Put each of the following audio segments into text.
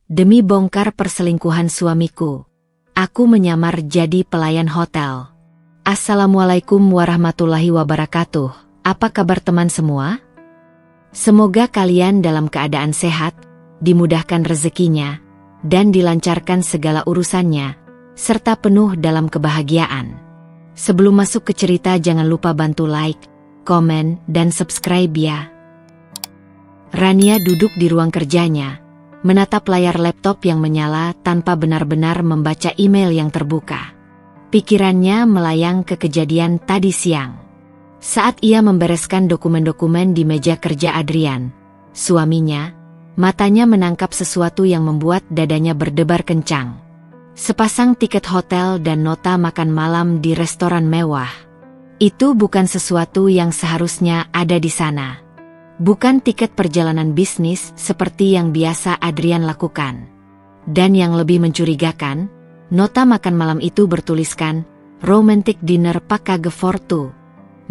Demi bongkar perselingkuhan suamiku, aku menyamar jadi pelayan hotel. Assalamualaikum warahmatullahi wabarakatuh. Apa kabar teman semua? Semoga kalian dalam keadaan sehat, dimudahkan rezekinya, dan dilancarkan segala urusannya, serta penuh dalam kebahagiaan. Sebelum masuk ke cerita jangan lupa bantu like, komen, dan subscribe ya. Rania duduk di ruang kerjanya, menatap layar laptop yang menyala tanpa benar-benar membaca email yang terbuka. Pikirannya melayang ke kejadian tadi siang. Saat ia membereskan dokumen-dokumen di meja kerja Adrian, suaminya, matanya menangkap sesuatu yang membuat dadanya berdebar kencang. Sepasang tiket hotel dan nota makan malam di restoran mewah. Itu bukan sesuatu yang seharusnya ada di sana. Bukan tiket perjalanan bisnis seperti yang biasa Adrian lakukan. Dan yang lebih mencurigakan, nota makan malam itu bertuliskan, Romantic Dinner Package for Two.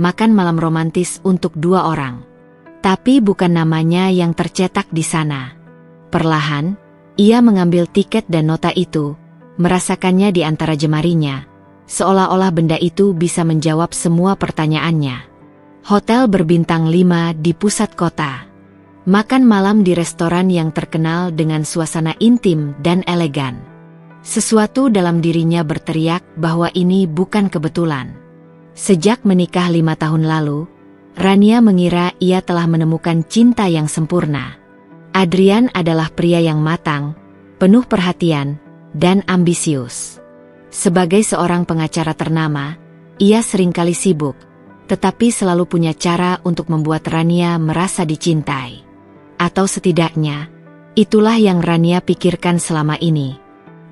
Makan malam romantis untuk 2 orang. Tapi bukan namanya yang tercetak di sana. Perlahan, ia mengambil tiket dan nota itu, merasakannya di antara jemarinya, seolah-olah benda itu bisa menjawab semua pertanyaannya. Hotel berbintang 5 di pusat kota. Makan malam di restoran yang terkenal dengan suasana intim dan elegan. Sesuatu dalam dirinya berteriak bahwa ini bukan kebetulan. Sejak menikah 5 tahun lalu, Rania mengira ia telah menemukan cinta yang sempurna. Adrian adalah pria yang matang, penuh perhatian, dan ambisius. Sebagai seorang pengacara ternama, ia seringkali sibuk, tetapi selalu punya cara untuk membuat Rania merasa dicintai. Atau setidaknya, itulah yang Rania pikirkan selama ini.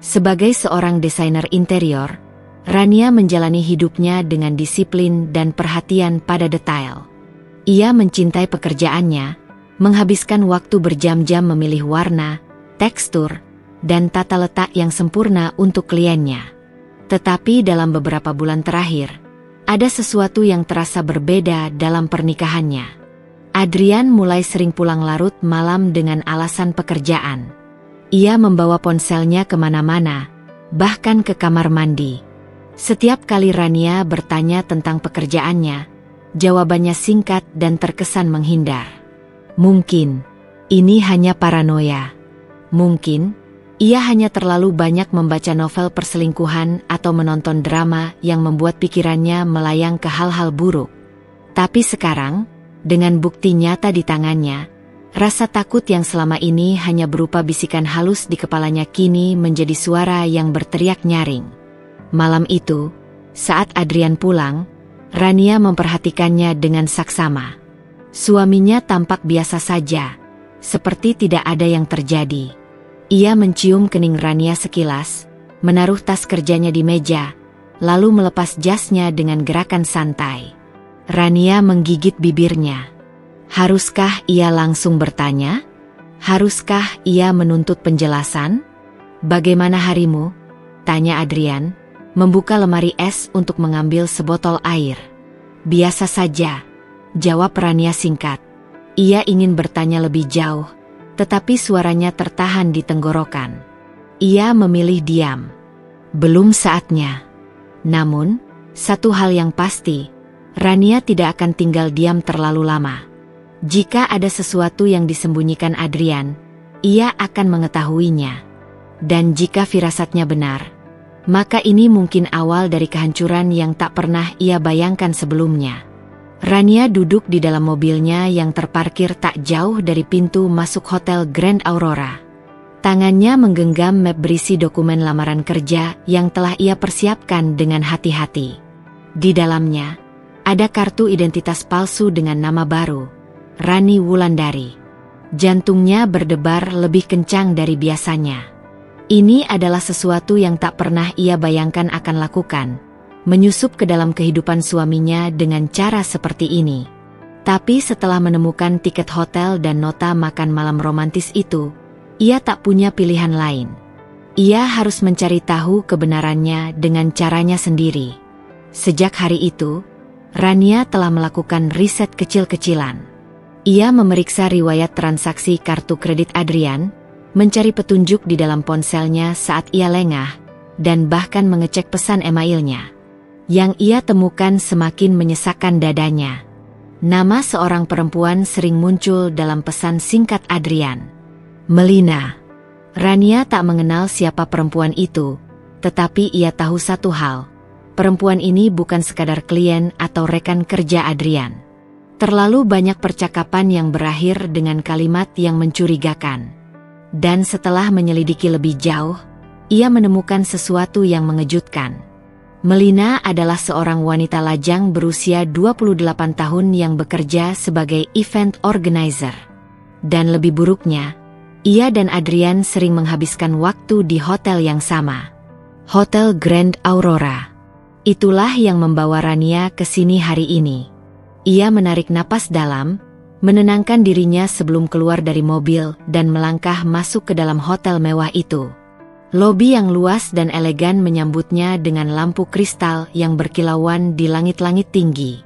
Sebagai seorang desainer interior, Rania menjalani hidupnya dengan disiplin dan perhatian pada detail. Ia mencintai pekerjaannya, menghabiskan waktu berjam-jam memilih warna, tekstur, dan tata letak yang sempurna untuk kliennya. Tetapi dalam beberapa bulan terakhir, ada sesuatu yang terasa berbeda dalam pernikahannya. Adrian mulai sering pulang larut malam dengan alasan pekerjaan. Ia membawa ponselnya kemana-mana, bahkan ke kamar mandi. Setiap kali Rania bertanya tentang pekerjaannya, jawabannya singkat dan terkesan menghindar. Mungkin, ini hanya paranoia. Mungkin, ia hanya terlalu banyak membaca novel perselingkuhan atau menonton drama yang membuat pikirannya melayang ke hal-hal buruk. Tapi sekarang, dengan bukti nyata di tangannya, rasa takut yang selama ini hanya berupa bisikan halus di kepalanya kini menjadi suara yang berteriak nyaring. Malam itu, saat Adrian pulang, Rania memperhatikannya dengan saksama. Suaminya tampak biasa saja, seperti tidak ada yang terjadi. Ia mencium kening Rania sekilas, menaruh tas kerjanya di meja, lalu melepas jasnya dengan gerakan santai. Rania menggigit bibirnya. Haruskah ia langsung bertanya? Haruskah ia menuntut penjelasan? Bagaimana harimu? Tanya Adrian, membuka lemari es untuk mengambil sebotol air. Biasa saja, jawab Rania singkat. Ia ingin bertanya lebih jauh, tetapi suaranya tertahan di tenggorokan. Ia memilih diam. Belum saatnya. Namun, satu hal yang pasti, Rania tidak akan tinggal diam terlalu lama. Jika ada sesuatu yang disembunyikan Adrian, ia akan mengetahuinya. Dan jika firasatnya benar, maka ini mungkin awal dari kehancuran yang tak pernah ia bayangkan sebelumnya. Rania duduk di dalam mobilnya yang terparkir tak jauh dari pintu masuk Hotel Grand Aurora. Tangannya menggenggam map berisi dokumen lamaran kerja yang telah ia persiapkan dengan hati-hati. Di dalamnya, ada kartu identitas palsu dengan nama baru, Rani Wulandari. Jantungnya berdebar lebih kencang dari biasanya. Ini adalah sesuatu yang tak pernah ia bayangkan akan lakukan, menyusup ke dalam kehidupan suaminya dengan cara seperti ini. Tapi setelah menemukan tiket hotel dan nota makan malam romantis itu, ia tak punya pilihan lain. Ia harus mencari tahu kebenarannya dengan caranya sendiri. Sejak hari itu, Rania telah melakukan riset kecil-kecilan. Ia memeriksa riwayat transaksi kartu kredit Adrian, mencari petunjuk di dalam ponselnya saat ia lengah, dan bahkan mengecek pesan emailnya. Yang ia temukan semakin menyesakkan dadanya. Nama seorang perempuan sering muncul dalam pesan singkat Adrian. Melina. Rania tak mengenal siapa perempuan itu, tetapi ia tahu satu hal. Perempuan ini bukan sekadar klien atau rekan kerja Adrian. Terlalu banyak percakapan yang berakhir dengan kalimat yang mencurigakan. Dan setelah menyelidiki lebih jauh, ia menemukan sesuatu yang mengejutkan. Melina adalah seorang wanita lajang berusia 28 tahun yang bekerja sebagai event organizer. Dan lebih buruknya, ia dan Adrian sering menghabiskan waktu di hotel yang sama. Hotel Grand Aurora. Itulah yang membawa Rania ke sini hari ini. Ia menarik napas dalam, menenangkan dirinya sebelum keluar dari mobil dan melangkah masuk ke dalam hotel mewah itu. Lobi yang luas dan elegan menyambutnya dengan lampu kristal yang berkilauan di langit-langit tinggi.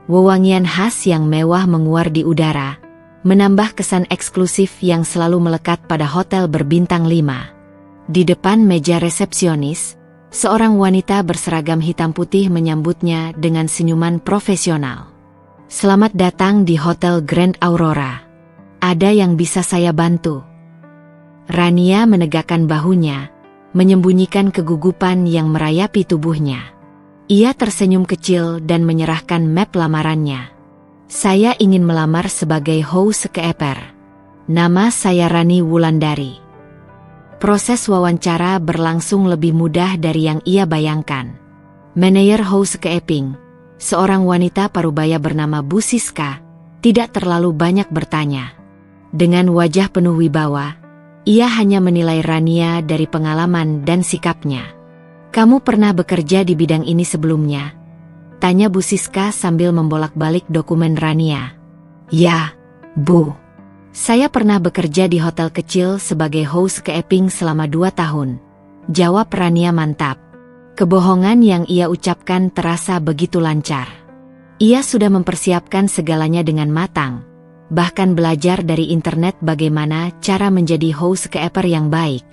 Wewangian khas yang mewah menguar di udara, menambah kesan eksklusif yang selalu melekat pada hotel berbintang 5. Di depan meja resepsionis, seorang wanita berseragam hitam putih menyambutnya dengan senyuman profesional. Selamat datang di Hotel Grand Aurora. Ada yang bisa saya bantu? Rania menegakkan bahunya, menyembunyikan kegugupan yang merayapi tubuhnya. Ia tersenyum kecil dan menyerahkan map lamarannya. Saya ingin melamar sebagai host keeper. Nama saya Rani Wulandari. Proses wawancara berlangsung lebih mudah dari yang ia bayangkan. Manajer host keeping, seorang wanita parubaya bernama Bu Siska, tidak terlalu banyak bertanya. Dengan wajah penuh wibawa, ia hanya menilai Rania dari pengalaman dan sikapnya. Kamu pernah bekerja di bidang ini sebelumnya? Tanya Bu Siska sambil membolak-balik dokumen Rania. Ya, Bu. Saya pernah bekerja di hotel kecil sebagai host keeping selama 2 tahun. Jawab Rania mantap. Kebohongan yang ia ucapkan terasa begitu lancar. Ia sudah mempersiapkan segalanya dengan matang. Bahkan belajar dari internet bagaimana cara menjadi host keeper yang baik.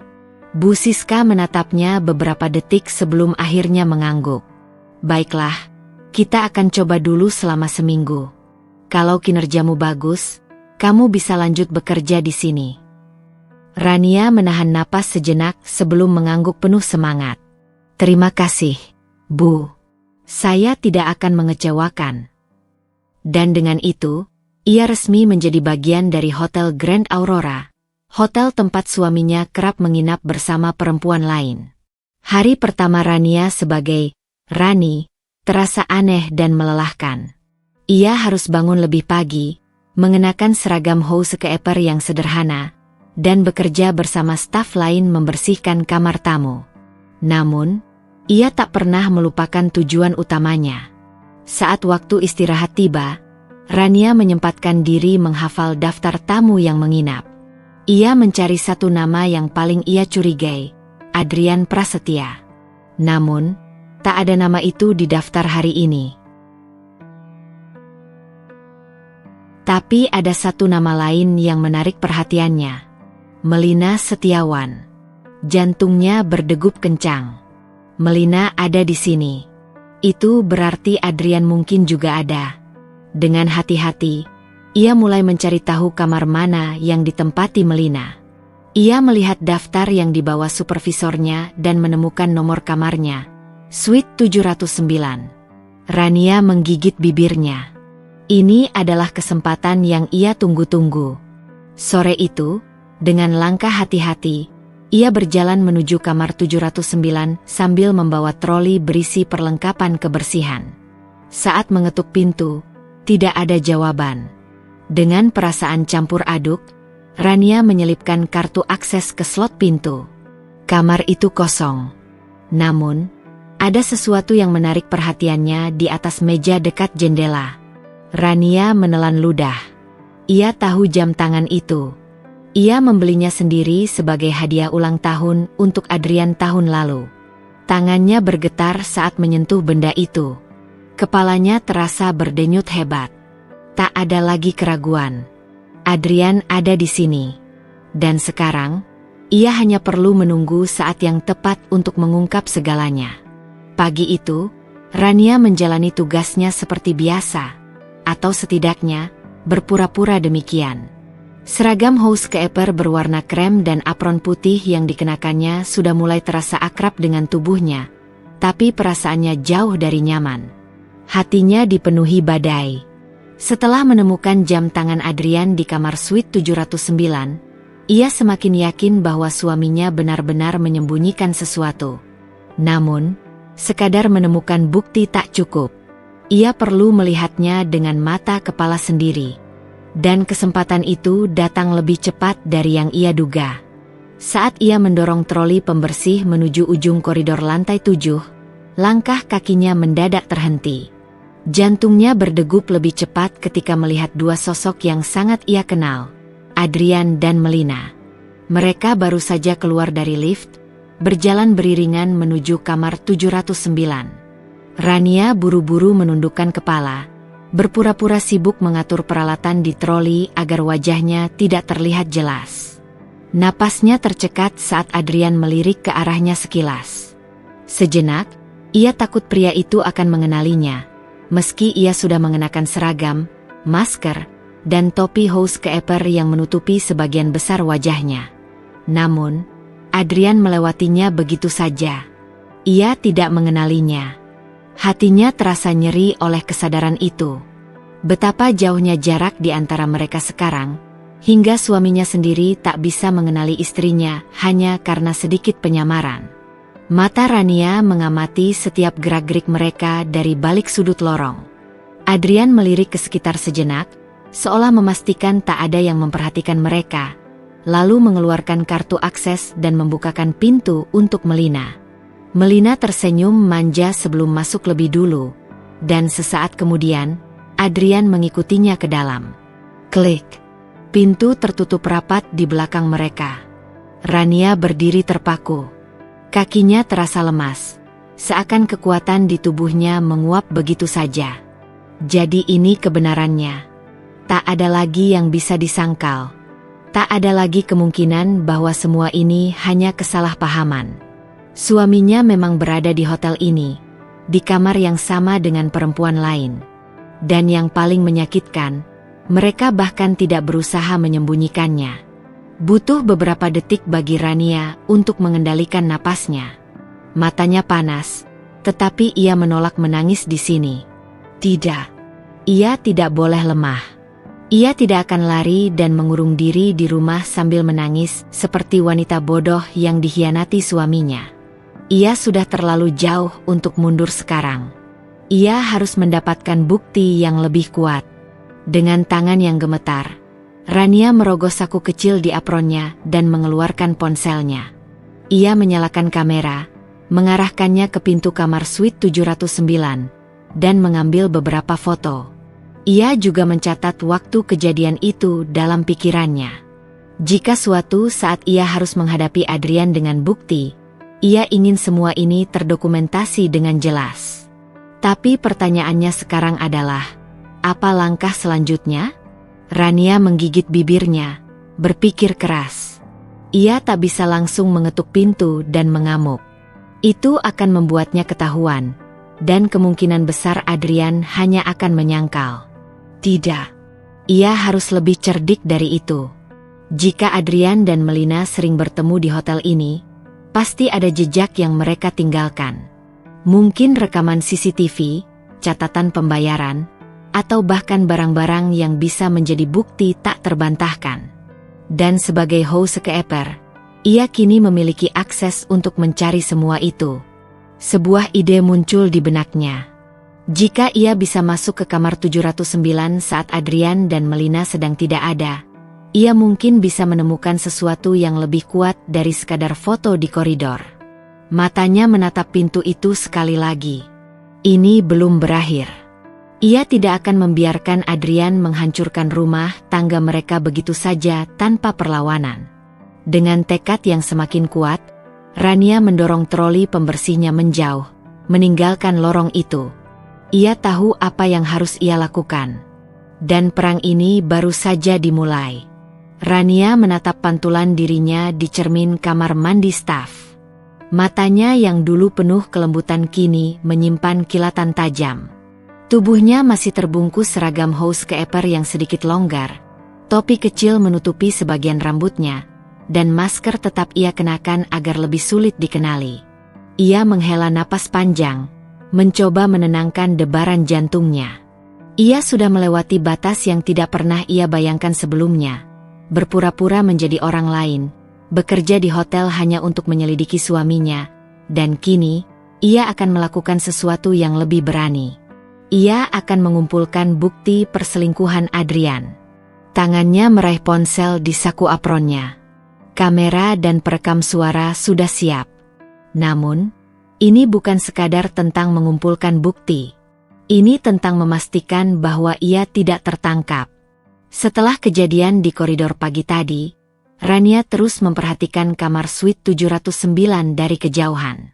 Bu Siska menatapnya beberapa detik sebelum akhirnya mengangguk. Baiklah, kita akan coba dulu selama seminggu. Kalau kinerjamu bagus, kamu bisa lanjut bekerja di sini. Rania menahan napas sejenak sebelum mengangguk penuh semangat. Terima kasih, Bu. Saya tidak akan mengecewakan. Dan dengan itu, ia resmi menjadi bagian dari Hotel Grand Aurora, hotel tempat suaminya kerap menginap bersama perempuan lain. Hari pertama Rania sebagai Rani terasa aneh dan melelahkan. Ia harus bangun lebih pagi, mengenakan seragam host keeper yang sederhana, dan bekerja bersama staf lain membersihkan kamar tamu. Namun, ia tak pernah melupakan tujuan utamanya. Saat waktu istirahat tiba, Rania menyempatkan diri menghafal daftar tamu yang menginap. Ia mencari satu nama yang paling ia curigai, Adrian Prasetya. Namun, tak ada nama itu di daftar hari ini. Tapi ada satu nama lain yang menarik perhatiannya. Melina Setiawan. Jantungnya berdegup kencang. Melina ada di sini. Itu berarti Adrian mungkin juga ada. Dengan hati-hati, ia mulai mencari tahu kamar mana yang ditempati Melina. Ia melihat daftar yang dibawa supervisornya dan menemukan nomor kamarnya. Suite 709. Rania menggigit bibirnya. Ini adalah kesempatan yang ia tunggu-tunggu. Sore itu, dengan langkah hati-hati, ia berjalan menuju kamar 709 sambil membawa troli berisi perlengkapan kebersihan. Saat mengetuk pintu, tidak ada jawaban. Dengan perasaan campur aduk, Rania menyelipkan kartu akses ke slot pintu. Kamar itu kosong. Namun, ada sesuatu yang menarik perhatiannya di atas meja dekat jendela. Rania menelan ludah. Ia tahu jam tangan itu. Ia membelinya sendiri sebagai hadiah ulang tahun untuk Adrian tahun lalu. Tangannya bergetar saat menyentuh benda itu. Kepalanya terasa berdenyut hebat. Tak ada lagi keraguan. Adrian ada di sini. Dan sekarang, Ia hanya perlu menunggu saat yang tepat untuk mengungkap segalanya. Pagi itu, Rania menjalani tugasnya seperti biasa, atau setidaknya, berpura-pura demikian. Seragam housekeeper berwarna krem dan apron putih yang dikenakannya sudah mulai terasa akrab dengan tubuhnya, tapi perasaannya jauh dari nyaman. Hatinya dipenuhi badai. Setelah menemukan jam tangan Adrian di kamar suite 709, ia semakin yakin bahwa suaminya benar-benar menyembunyikan sesuatu. Namun, sekadar menemukan bukti tak cukup. Ia perlu melihatnya dengan mata kepala sendiri. Dan kesempatan itu datang lebih cepat dari yang ia duga. Saat ia mendorong troli pembersih menuju ujung koridor lantai 7, langkah kakinya mendadak terhenti. Jantungnya berdegup lebih cepat ketika melihat dua sosok yang sangat ia kenal, Adrian dan Melina. Mereka baru saja keluar dari lift, berjalan beriringan menuju kamar 709. Rania buru-buru menundukkan kepala, berpura-pura sibuk mengatur peralatan di troli agar wajahnya tidak terlihat jelas. Napasnya tercekat saat Adrian melirik ke arahnya sekilas. Sejenak, ia takut pria itu akan mengenalinya, meski ia sudah mengenakan seragam, masker, dan topi housekeeper yang menutupi sebagian besar wajahnya. Namun, Adrian melewatinya begitu saja. Ia tidak mengenalinya. Hatinya terasa nyeri oleh kesadaran itu. Betapa jauhnya jarak di antara mereka sekarang, hingga suaminya sendiri tak bisa mengenali istrinya hanya karena sedikit penyamaran. Mata Rania mengamati setiap gerak-gerik mereka dari balik sudut lorong. Adrian melirik ke sekitar sejenak, seolah memastikan tak ada yang memperhatikan mereka, lalu mengeluarkan kartu akses dan membukakan pintu untuk Melina. Melina tersenyum manja sebelum masuk lebih dulu, dan sesaat kemudian, Adrian mengikutinya ke dalam. Klik. Pintu tertutup rapat di belakang mereka. Rania berdiri terpaku. Kakinya terasa lemas, seakan kekuatan di tubuhnya menguap begitu saja. Jadi ini kebenarannya. Tak ada lagi yang bisa disangkal. Tak ada lagi kemungkinan bahwa semua ini hanya kesalahpahaman. Suaminya memang berada di hotel ini, di kamar yang sama dengan perempuan lain. Dan yang paling menyakitkan, mereka bahkan tidak berusaha menyembunyikannya. Butuh beberapa detik bagi Rania untuk mengendalikan napasnya. Matanya panas, tetapi ia menolak menangis di sini. Tidak. Ia tidak boleh lemah. Ia tidak akan lari dan mengurung diri di rumah sambil menangis seperti wanita bodoh yang dikhianati suaminya. Ia sudah terlalu jauh untuk mundur sekarang. Ia harus mendapatkan bukti yang lebih kuat. Dengan tangan yang gemetar, Rania merogoh saku kecil di apronnya dan mengeluarkan ponselnya. Ia menyalakan kamera, mengarahkannya ke pintu kamar suite 709, dan mengambil beberapa foto. Ia juga mencatat waktu kejadian itu dalam pikirannya. Jika suatu saat ia harus menghadapi Adrian dengan bukti, ia ingin semua ini terdokumentasi dengan jelas. Tapi pertanyaannya sekarang adalah, apa langkah selanjutnya? Rania menggigit bibirnya, berpikir keras. Ia tak bisa langsung mengetuk pintu dan mengamuk. Itu akan membuatnya ketahuan, dan kemungkinan besar Adrian hanya akan menyangkal. Tidak. Ia harus lebih cerdik dari itu. Jika Adrian dan Melina sering bertemu di hotel ini, pasti ada jejak yang mereka tinggalkan. Mungkin rekaman CCTV, catatan pembayaran, atau bahkan barang-barang yang bisa menjadi bukti tak terbantahkan. Dan sebagai housekeeper, ia kini memiliki akses untuk mencari semua itu. Sebuah ide muncul di benaknya. Jika ia bisa masuk ke kamar 709 saat Adrian dan Melina sedang tidak ada, ia mungkin bisa menemukan sesuatu yang lebih kuat dari sekadar foto di koridor. Matanya menatap pintu itu sekali lagi. Ini belum berakhir. Ia tidak akan membiarkan Adrian menghancurkan rumah tangga mereka begitu saja tanpa perlawanan. Dengan tekad yang semakin kuat, Rania mendorong troli pembersihnya menjauh, meninggalkan lorong itu. Ia tahu apa yang harus ia lakukan. Dan perang ini baru saja dimulai. Rania menatap pantulan dirinya di cermin kamar mandi staf. Matanya yang dulu penuh kelembutan kini menyimpan kilatan tajam. Tubuhnya masih terbungkus seragam housekeeper yang sedikit longgar. Topi kecil menutupi sebagian rambutnya, dan masker tetap ia kenakan agar lebih sulit dikenali. Ia menghela napas panjang, mencoba menenangkan debaran jantungnya. Ia sudah melewati batas yang tidak pernah ia bayangkan sebelumnya. Berpura-pura menjadi orang lain, bekerja di hotel hanya untuk menyelidiki suaminya, dan kini, ia akan melakukan sesuatu yang lebih berani. Ia akan mengumpulkan bukti perselingkuhan Adrian. Tangannya meraih ponsel di saku apronnya. Kamera dan perekam suara sudah siap. Namun, ini bukan sekadar tentang mengumpulkan bukti. Ini tentang memastikan bahwa ia tidak tertangkap. Setelah kejadian di koridor pagi tadi, Rania terus memperhatikan kamar suite 709 dari kejauhan.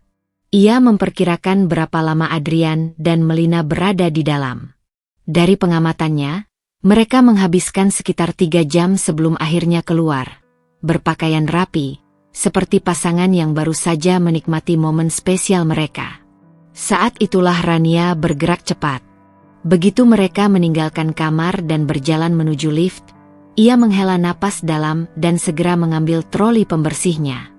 Ia memperkirakan berapa lama Adrian dan Melina berada di dalam. Dari pengamatannya, mereka menghabiskan sekitar 3 jam sebelum akhirnya keluar. Berpakaian rapi, seperti pasangan yang baru saja menikmati momen spesial mereka. Saat itulah Rania bergerak cepat. Begitu mereka meninggalkan kamar dan berjalan menuju lift, ia menghela napas dalam dan segera mengambil troli pembersihnya.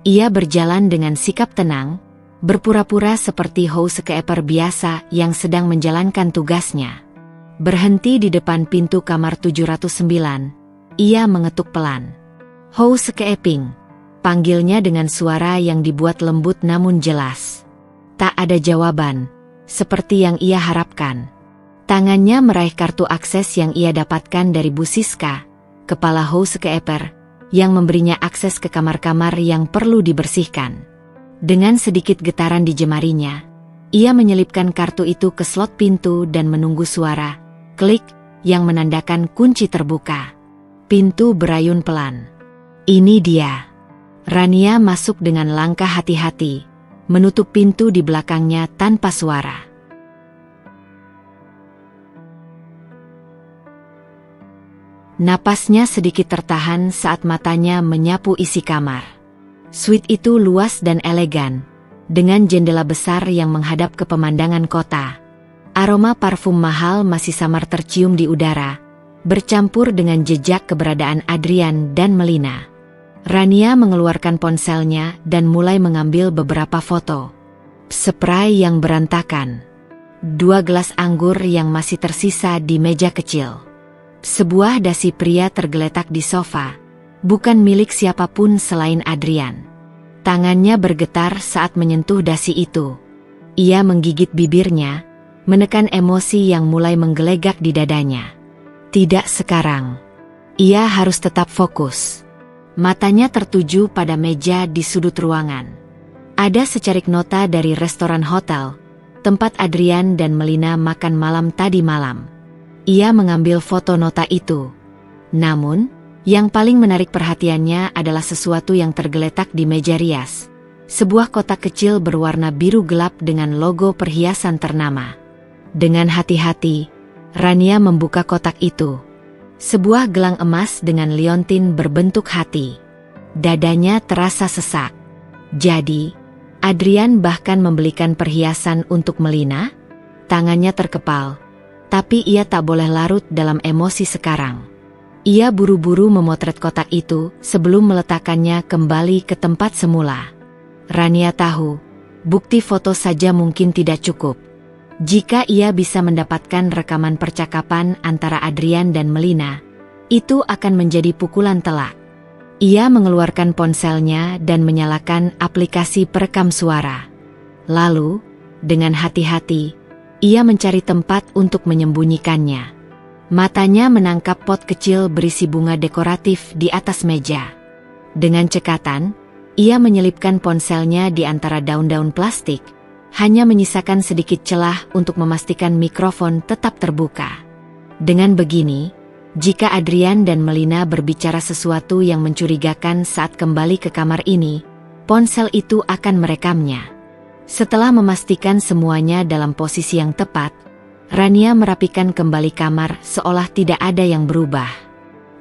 Ia berjalan dengan sikap tenang, berpura-pura seperti housekeeper biasa yang sedang menjalankan tugasnya. Berhenti di depan pintu kamar 709, ia mengetuk pelan. "Housekeeping," panggilnya dengan suara yang dibuat lembut namun jelas. Tak ada jawaban, seperti yang ia harapkan. Tangannya meraih kartu akses yang ia dapatkan dari Bu Siska, kepala housekeeper, yang memberinya akses ke kamar-kamar yang perlu dibersihkan. Dengan sedikit getaran di jemarinya, ia menyelipkan kartu itu ke slot pintu dan menunggu suara klik yang menandakan kunci terbuka. Pintu berayun pelan. Ini dia. Rania masuk dengan langkah hati-hati, menutup pintu di belakangnya tanpa suara. Napasnya sedikit tertahan saat matanya menyapu isi kamar. Suite itu luas dan elegan, dengan jendela besar yang menghadap ke pemandangan kota. Aroma parfum mahal masih samar tercium di udara, bercampur dengan jejak keberadaan Adrian dan Melina. Rania mengeluarkan ponselnya dan mulai mengambil beberapa foto. Spray yang berantakan. 2 gelas anggur yang masih tersisa di meja kecil. Sebuah dasi pria tergeletak di sofa, bukan milik siapapun selain Adrian. Tangannya bergetar saat menyentuh dasi itu. Ia menggigit bibirnya, menekan emosi yang mulai menggelegak di dadanya. Tidak sekarang. Ia harus tetap fokus. Matanya tertuju pada meja di sudut ruangan. Ada secarik nota dari restoran hotel, tempat Adrian dan Melina makan malam tadi malam. Ia mengambil foto nota itu. Namun, yang paling menarik perhatiannya adalah sesuatu yang tergeletak di meja rias. Sebuah kotak kecil berwarna biru gelap dengan logo perhiasan ternama. Dengan hati-hati, Rania membuka kotak itu. Sebuah gelang emas dengan liontin berbentuk hati. Dadanya terasa sesak. Jadi, Adrian bahkan membelikan perhiasan untuk Melina? Tangannya terkepal. Tapi ia tak boleh larut dalam emosi sekarang. Ia buru-buru memotret kotak itu sebelum meletakkannya kembali ke tempat semula. Rania tahu, bukti foto saja mungkin tidak cukup. Jika ia bisa mendapatkan rekaman percakapan antara Adrian dan Melina, itu akan menjadi pukulan telak. Ia mengeluarkan ponselnya dan menyalakan aplikasi perekam suara. Lalu, dengan hati-hati, ia mencari tempat untuk menyembunyikannya. Matanya menangkap pot kecil berisi bunga dekoratif di atas meja. Dengan cekatan, ia menyelipkan ponselnya di antara daun-daun plastik, hanya menyisakan sedikit celah untuk memastikan mikrofon tetap terbuka. Dengan begini, jika Adrian dan Melina berbicara sesuatu yang mencurigakan saat kembali ke kamar ini, ponsel itu akan merekamnya. Setelah memastikan semuanya dalam posisi yang tepat, Rania merapikan kembali kamar seolah tidak ada yang berubah.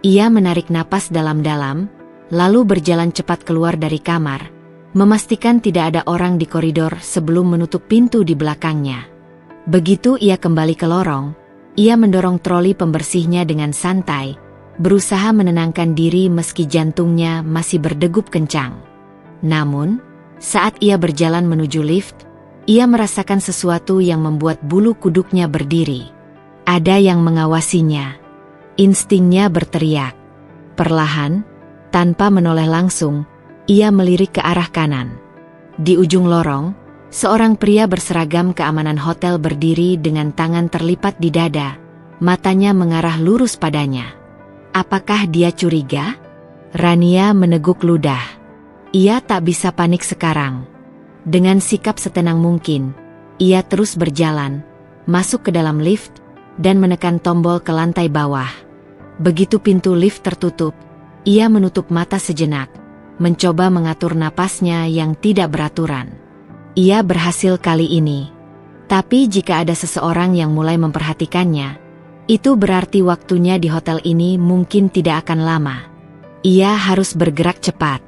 Ia menarik napas dalam-dalam, lalu berjalan cepat keluar dari kamar, memastikan tidak ada orang di koridor sebelum menutup pintu di belakangnya. Begitu ia kembali ke lorong, ia mendorong troli pembersihnya dengan santai, berusaha menenangkan diri meski jantungnya masih berdegup kencang. Namun, saat ia berjalan menuju lift, ia merasakan sesuatu yang membuat bulu kuduknya berdiri. Ada yang mengawasinya. Instingnya berteriak. Perlahan, tanpa menoleh langsung, ia melirik ke arah kanan. Di ujung lorong, seorang pria berseragam keamanan hotel berdiri dengan tangan terlipat di dada, matanya mengarah lurus padanya. Apakah dia curiga? Rania meneguk ludah. Ia tak bisa panik sekarang. Dengan sikap setenang mungkin, ia terus berjalan, masuk ke dalam lift, dan menekan tombol ke lantai bawah. Begitu pintu lift tertutup, ia menutup mata sejenak, mencoba mengatur napasnya yang tidak beraturan. Ia berhasil kali ini. Tapi jika ada seseorang yang mulai memperhatikannya, itu berarti waktunya di hotel ini mungkin tidak akan lama. Ia harus bergerak cepat.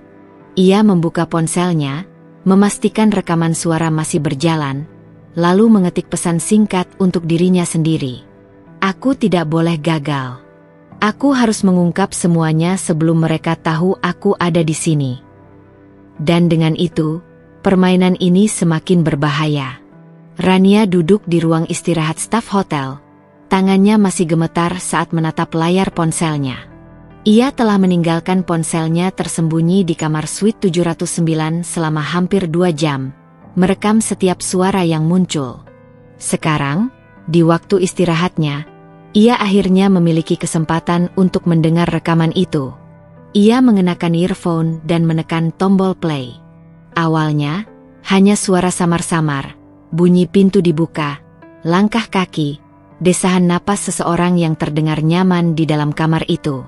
Ia membuka ponselnya, memastikan rekaman suara masih berjalan, lalu mengetik pesan singkat untuk dirinya sendiri. Aku tidak boleh gagal. Aku harus mengungkap semuanya sebelum mereka tahu aku ada di sini. Dan dengan itu, permainan ini semakin berbahaya. Rania duduk di ruang istirahat staf hotel. Tangannya masih gemetar saat menatap layar ponselnya. Ia telah meninggalkan ponselnya tersembunyi di kamar suite 709 selama hampir 2 jam, merekam setiap suara yang muncul. Sekarang, di waktu istirahatnya, ia akhirnya memiliki kesempatan untuk mendengar rekaman itu. Ia mengenakan earphone dan menekan tombol play. Awalnya, hanya suara samar-samar, bunyi pintu dibuka, langkah kaki, desahan napas seseorang yang terdengar nyaman di dalam kamar itu.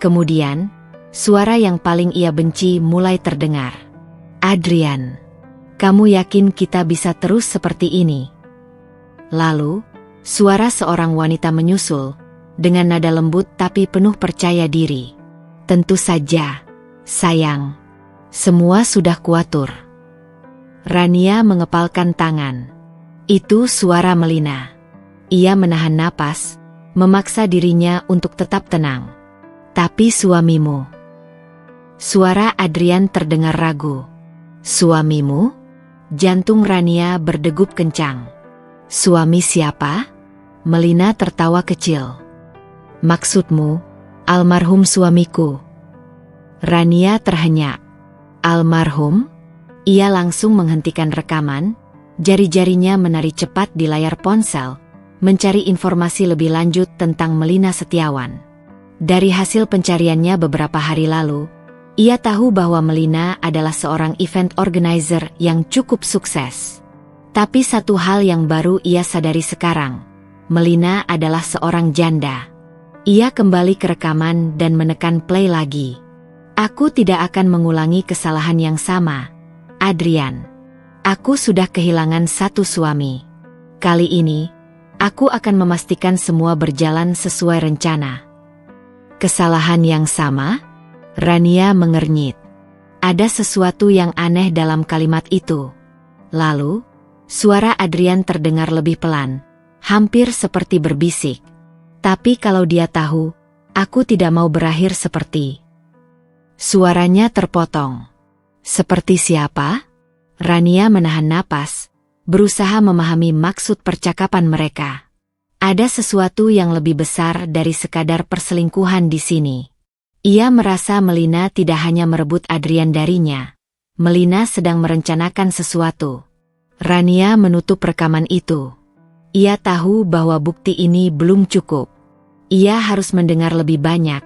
Kemudian, suara yang paling ia benci mulai terdengar. Adrian, kamu yakin kita bisa terus seperti ini? Lalu, suara seorang wanita menyusul, dengan nada lembut tapi penuh percaya diri. Tentu saja, sayang. Semua sudah kuatur. Rania mengepalkan tangan. Itu suara Melina. Ia menahan napas, memaksa dirinya untuk tetap tenang. Tapi suamimu. Suara Adrian terdengar ragu. Suamimu? Jantung Rania berdegup kencang. Suami siapa? Melina tertawa kecil. Maksudmu, almarhum suamiku. Rania terhenyak. Almarhum? Ia langsung menghentikan rekaman, jari-jarinya menari cepat di layar ponsel, mencari informasi lebih lanjut tentang Melina Setiawan. Dari hasil pencariannya beberapa hari lalu, ia tahu bahwa Melina adalah seorang event organizer yang cukup sukses. Tapi satu hal yang baru ia sadari sekarang. Melina adalah seorang janda. Ia kembali ke rekaman dan menekan play lagi. Aku tidak akan mengulangi kesalahan yang sama, Adrian. Aku sudah kehilangan satu suami. Kali ini, aku akan memastikan semua berjalan sesuai rencana. Kesalahan yang sama? Rania mengernyit. Ada sesuatu yang aneh dalam kalimat itu. Lalu, suara Adrian terdengar lebih pelan. Hampir seperti berbisik. Tapi kalau dia tahu, aku tidak mau berakhir seperti. Suaranya terpotong. Seperti siapa? Rania menahan napas, berusaha memahami maksud percakapan mereka. Ada sesuatu yang lebih besar dari sekadar perselingkuhan di sini. Ia merasa Melina tidak hanya merebut Adrian darinya. Melina sedang merencanakan sesuatu. Rania menutup rekaman itu. Ia tahu bahwa bukti ini belum cukup. Ia harus mendengar lebih banyak,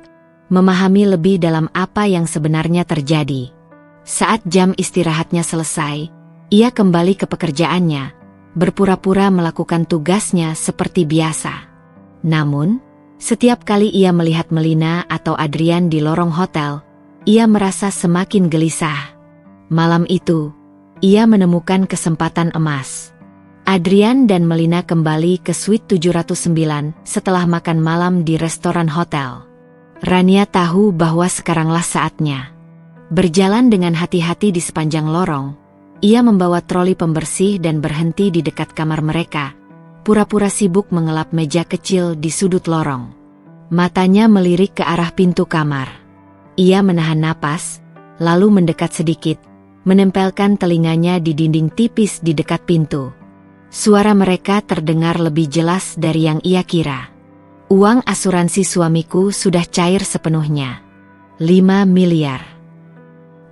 memahami lebih dalam apa yang sebenarnya terjadi. Saat jam istirahatnya selesai, ia kembali ke pekerjaannya, berpura-pura melakukan tugasnya seperti biasa. Namun, setiap kali ia melihat Melina atau Adrian di lorong hotel, ia merasa semakin gelisah. Malam itu, ia menemukan kesempatan emas. Adrian dan Melina kembali ke suite 709 setelah makan malam di restoran hotel. Rania tahu bahwa sekaranglah saatnya. Berjalan dengan hati-hati di sepanjang lorong, ia membawa troli pembersih dan berhenti di dekat kamar mereka, pura-pura sibuk mengelap meja kecil di sudut lorong. Matanya melirik ke arah pintu kamar. Ia menahan napas, lalu mendekat sedikit, menempelkan telinganya di dinding tipis di dekat pintu. Suara mereka terdengar lebih jelas dari yang ia kira. Uang asuransi suamiku sudah cair sepenuhnya. 5 miliar.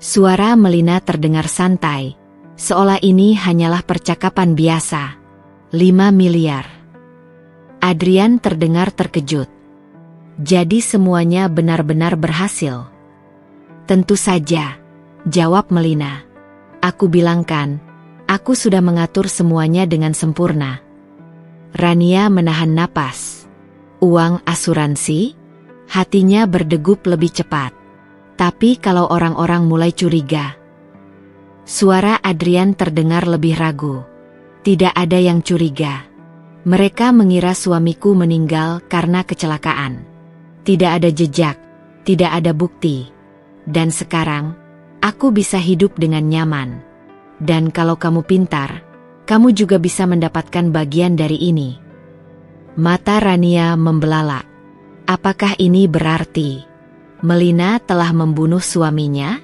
Suara Melina terdengar santai, seolah ini hanyalah percakapan biasa. 5 miliar. Adrian terdengar terkejut. Jadi semuanya benar-benar berhasil? Tentu saja, jawab Melina. Aku bilangkan, aku sudah mengatur semuanya dengan sempurna. Rania menahan napas. Uang asuransi? Hatinya berdegup lebih cepat. Tapi kalau orang-orang mulai curiga. Suara Adrian terdengar lebih ragu. Tidak ada yang curiga. Mereka mengira suamiku meninggal karena kecelakaan. Tidak ada jejak, tidak ada bukti. Dan sekarang, aku bisa hidup dengan nyaman. Dan kalau kamu pintar, kamu juga bisa mendapatkan bagian dari ini. Mata Rania membelalak. Apakah ini berarti Melina telah membunuh suaminya?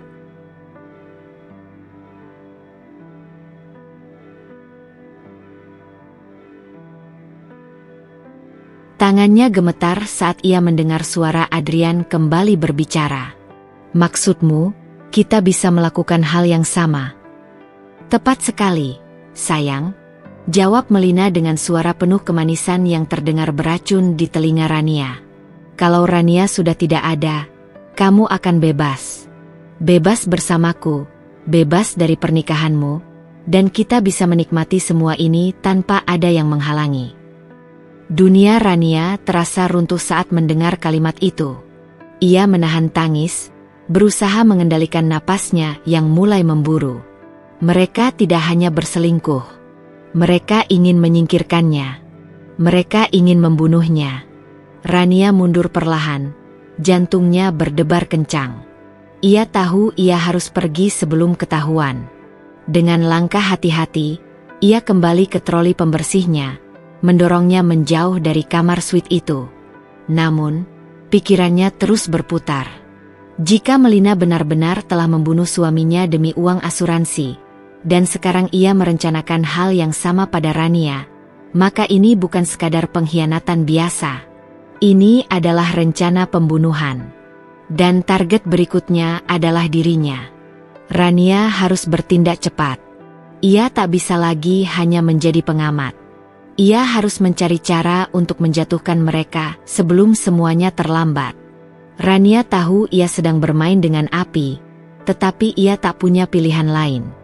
Tangannya gemetar saat ia mendengar suara Adrian kembali berbicara. Maksudmu, kita bisa melakukan hal yang sama? Tepat sekali, sayang, jawab Melina dengan suara penuh kemanisan yang terdengar beracun di telinga Rania. Kalau Rania sudah tidak ada, kamu akan bebas. Bebas bersamaku, bebas dari pernikahanmu, dan kita bisa menikmati semua ini tanpa ada yang menghalangi. Dunia Rania terasa runtuh saat mendengar kalimat itu. Ia menahan tangis, berusaha mengendalikan napasnya yang mulai memburu. Mereka tidak hanya berselingkuh. Mereka ingin menyingkirkannya. Mereka ingin membunuhnya. Rania mundur perlahan. Jantungnya berdebar kencang. Ia tahu ia harus pergi sebelum ketahuan. Dengan langkah hati-hati, ia kembali ke troli pembersihnya, mendorongnya menjauh dari kamar suite itu. Namun, pikirannya terus berputar. Jika Melina benar-benar telah membunuh suaminya demi uang asuransi, dan sekarang ia merencanakan hal yang sama pada Rania, maka ini bukan sekadar pengkhianatan biasa. Ini adalah rencana pembunuhan. Dan target berikutnya adalah dirinya. Rania harus bertindak cepat. Ia tak bisa lagi hanya menjadi pengamat. Ia harus mencari cara untuk menjatuhkan mereka sebelum semuanya terlambat. Rania tahu ia sedang bermain dengan api, tetapi ia tak punya pilihan lain.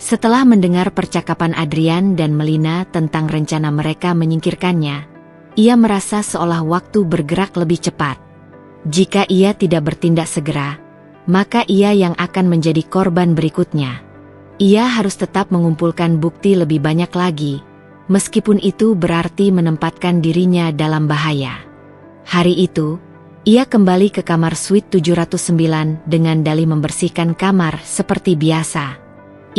Setelah mendengar percakapan Adrian dan Melina tentang rencana mereka menyingkirkannya, ia merasa seolah waktu bergerak lebih cepat. Jika ia tidak bertindak segera, maka ia yang akan menjadi korban berikutnya. Ia harus tetap mengumpulkan bukti lebih banyak lagi, meskipun itu berarti menempatkan dirinya dalam bahaya. Hari itu, ia kembali ke kamar suite 709 dengan dalih membersihkan kamar seperti biasa.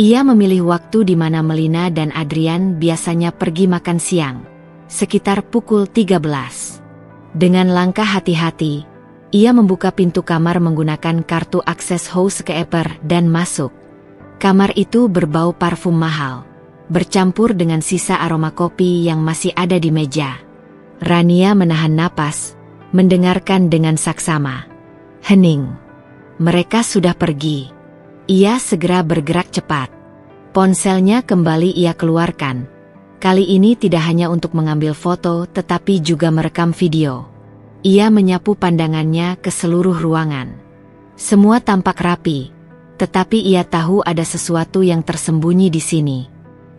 Ia memilih waktu di mana Melina dan Adrian biasanya pergi makan siang, sekitar pukul 13. Dengan langkah hati-hati, ia membuka pintu kamar menggunakan kartu akses housekeeper dan masuk. Kamar itu berbau parfum mahal, bercampur dengan sisa aroma kopi yang masih ada di meja. Rania menahan napas, mendengarkan dengan saksama. Hening. Mereka sudah pergi. Ia segera bergerak cepat. Ponselnya kembali ia keluarkan. Kali ini tidak hanya untuk mengambil foto tetapi juga merekam video. Ia menyapu pandangannya ke seluruh ruangan. Semua tampak rapi, tetapi ia tahu ada sesuatu yang tersembunyi di sini.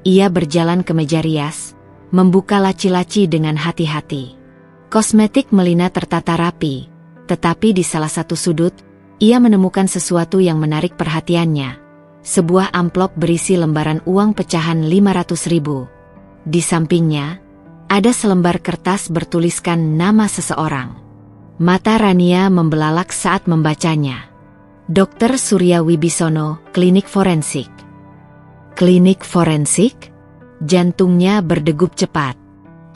Ia berjalan ke meja rias, membuka laci-laci dengan hati-hati. Kosmetik Melina tertata rapi, tetapi di salah satu sudut, ia menemukan sesuatu yang menarik perhatiannya. Sebuah amplop berisi lembaran uang pecahan 500.000. Di sampingnya, ada selembar kertas bertuliskan nama seseorang. Mata Rania membelalak saat membacanya. Dr. Surya Wibisono, Klinik Forensik. Klinik Forensik? Jantungnya berdegup cepat.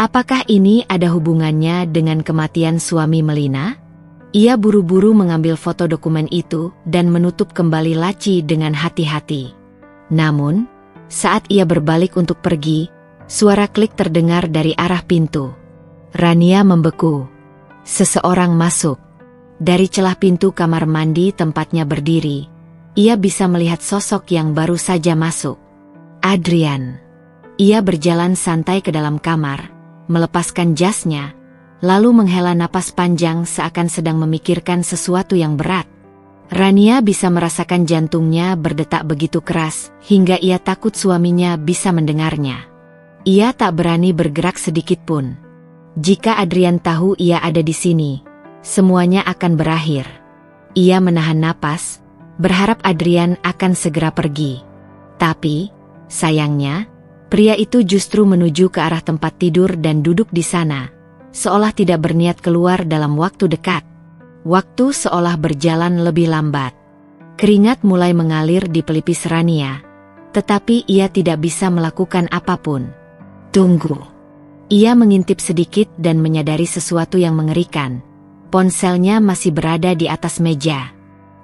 Apakah ini ada hubungannya dengan kematian suami Melina? Ia buru-buru mengambil foto dokumen itu dan menutup kembali laci dengan hati-hati. Namun, saat ia berbalik untuk pergi, suara klik terdengar dari arah pintu. Rania membeku. Seseorang masuk. Dari celah pintu kamar mandi tempatnya berdiri, ia bisa melihat sosok yang baru saja masuk. Adrian. Ia berjalan santai ke dalam kamar, melepaskan jasnya, lalu menghela napas panjang seakan sedang memikirkan sesuatu yang berat. Rania bisa merasakan jantungnya berdetak begitu keras, hingga ia takut suaminya bisa mendengarnya. Ia tak berani bergerak sedikit pun. Jika Adrian tahu ia ada di sini, semuanya akan berakhir. Ia menahan napas, berharap Adrian akan segera pergi. Tapi, sayangnya, pria itu justru menuju ke arah tempat tidur dan duduk di sana, seolah tidak berniat keluar dalam waktu dekat. Waktu seolah berjalan lebih lambat. Keringat mulai mengalir di pelipis Rania, tetapi ia tidak bisa melakukan apapun. Tunggu. Ia mengintip sedikit dan menyadari sesuatu yang mengerikan. Ponselnya masih berada di atas meja.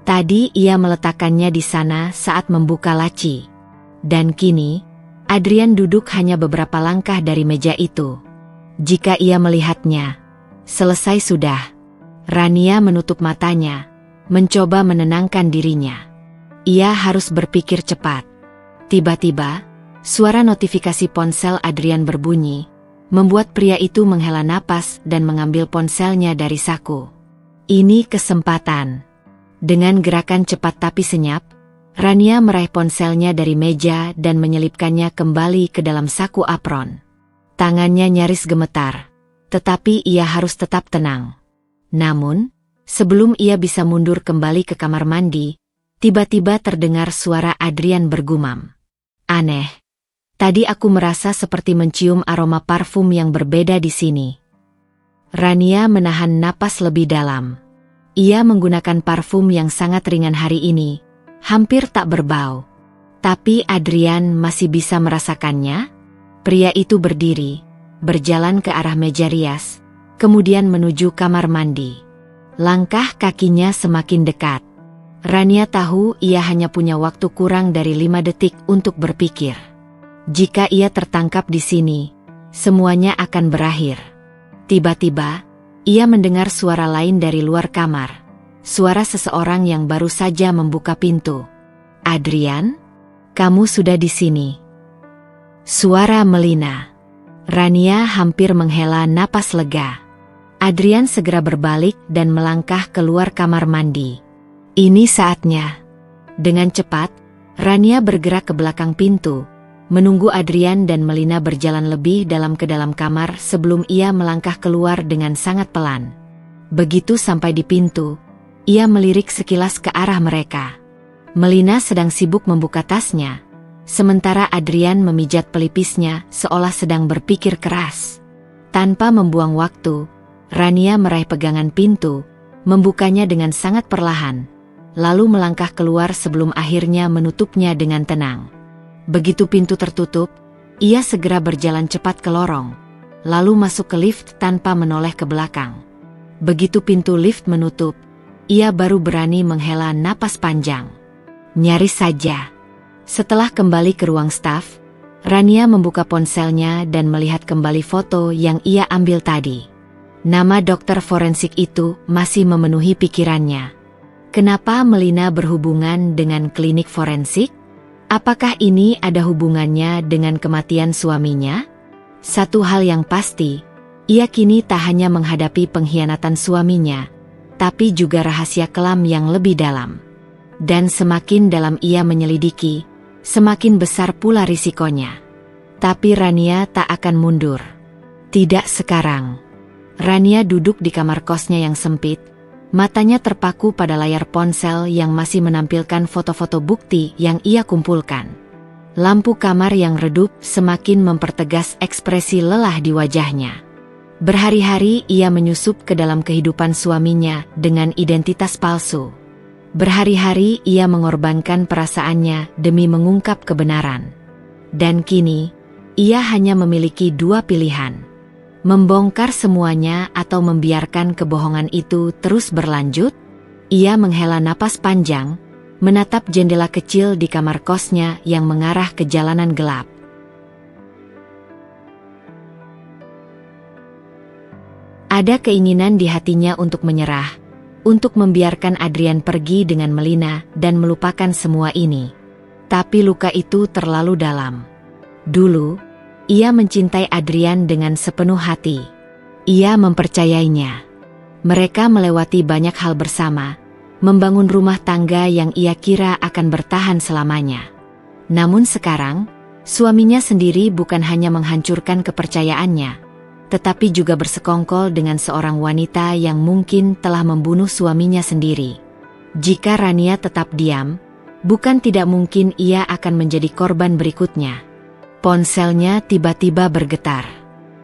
Tadi ia meletakkannya di sana saat membuka laci. Dan kini, Adrian duduk hanya beberapa langkah dari meja itu. Jika ia melihatnya, selesai sudah. Rania menutup matanya, mencoba menenangkan dirinya. Ia harus berpikir cepat. Tiba-tiba, suara notifikasi ponsel Adrian berbunyi, membuat pria itu menghela napas dan mengambil ponselnya dari saku. Ini kesempatan. Dengan gerakan cepat tapi senyap, Rania meraih ponselnya dari meja dan menyelipkannya kembali ke dalam saku apron. Tangannya nyaris gemetar, tetapi ia harus tetap tenang. Namun, sebelum ia bisa mundur kembali ke kamar mandi, tiba-tiba terdengar suara Adrian bergumam. Aneh. Tadi aku merasa seperti mencium aroma parfum yang berbeda di sini. Rania menahan napas lebih dalam. Ia menggunakan parfum yang sangat ringan hari ini, hampir tak berbau. Tapi Adrian masih bisa merasakannya. Pria itu berdiri, berjalan ke arah meja rias, kemudian menuju kamar mandi. Langkah kakinya semakin dekat. Rania tahu ia hanya punya waktu kurang dari 5 detik untuk berpikir. Jika ia tertangkap di sini, semuanya akan berakhir. Tiba-tiba, ia mendengar suara lain dari luar kamar. Suara seseorang yang baru saja membuka pintu. Adrian, kamu sudah di sini. Suara Melina. Rania hampir menghela napas lega. Adrian segera berbalik dan melangkah keluar kamar mandi. Ini saatnya. Dengan cepat, Rania bergerak ke belakang pintu, menunggu Adrian dan Melina berjalan lebih dalam ke dalam kamar sebelum ia melangkah keluar dengan sangat pelan. Begitu sampai di pintu, ia melirik sekilas ke arah mereka. Melina sedang sibuk membuka tasnya, sementara Adrian memijat pelipisnya seolah sedang berpikir keras. Tanpa membuang waktu, Rania meraih pegangan pintu, membukanya dengan sangat perlahan, lalu melangkah keluar sebelum akhirnya menutupnya dengan tenang. Begitu pintu tertutup, ia segera berjalan cepat ke lorong, lalu masuk ke lift tanpa menoleh ke belakang. Begitu pintu lift menutup, ia baru berani menghela napas panjang. Nyaris saja. Setelah kembali ke ruang staf, Rania membuka ponselnya dan melihat kembali foto yang ia ambil tadi. Nama dokter forensik itu masih memenuhi pikirannya. Kenapa Melina berhubungan dengan klinik forensik? Apakah ini ada hubungannya dengan kematian suaminya? Satu hal yang pasti, ia kini tak hanya menghadapi pengkhianatan suaminya, tapi juga rahasia kelam yang lebih dalam. Dan semakin dalam ia menyelidiki, semakin besar pula risikonya. Tapi Rania tak akan mundur. Tidak sekarang. Rania duduk di kamar kosnya yang sempit, matanya terpaku pada layar ponsel yang masih menampilkan foto-foto bukti yang ia kumpulkan. Lampu kamar yang redup semakin mempertegas ekspresi lelah di wajahnya. Berhari-hari ia menyusup ke dalam kehidupan suaminya dengan identitas palsu. Berhari-hari ia mengorbankan perasaannya demi mengungkap kebenaran. Dan kini, ia hanya memiliki dua pilihan. Membongkar semuanya atau membiarkan kebohongan itu terus berlanjut. Ia menghela napas panjang, menatap jendela kecil di kamar kosnya yang mengarah ke jalanan gelap. Ada keinginan di hatinya untuk menyerah, untuk membiarkan Adrian pergi dengan Melina dan melupakan semua ini. Tapi luka itu terlalu dalam. Dulu, ia mencintai Adrian dengan sepenuh hati. Ia mempercayainya. Mereka melewati banyak hal bersama, membangun rumah tangga yang ia kira akan bertahan selamanya. Namun sekarang, suaminya sendiri bukan hanya menghancurkan kepercayaannya, tetapi juga bersekongkol dengan seorang wanita yang mungkin telah membunuh suaminya sendiri. Jika Rania tetap diam, bukan tidak mungkin ia akan menjadi korban berikutnya. Ponselnya tiba-tiba bergetar.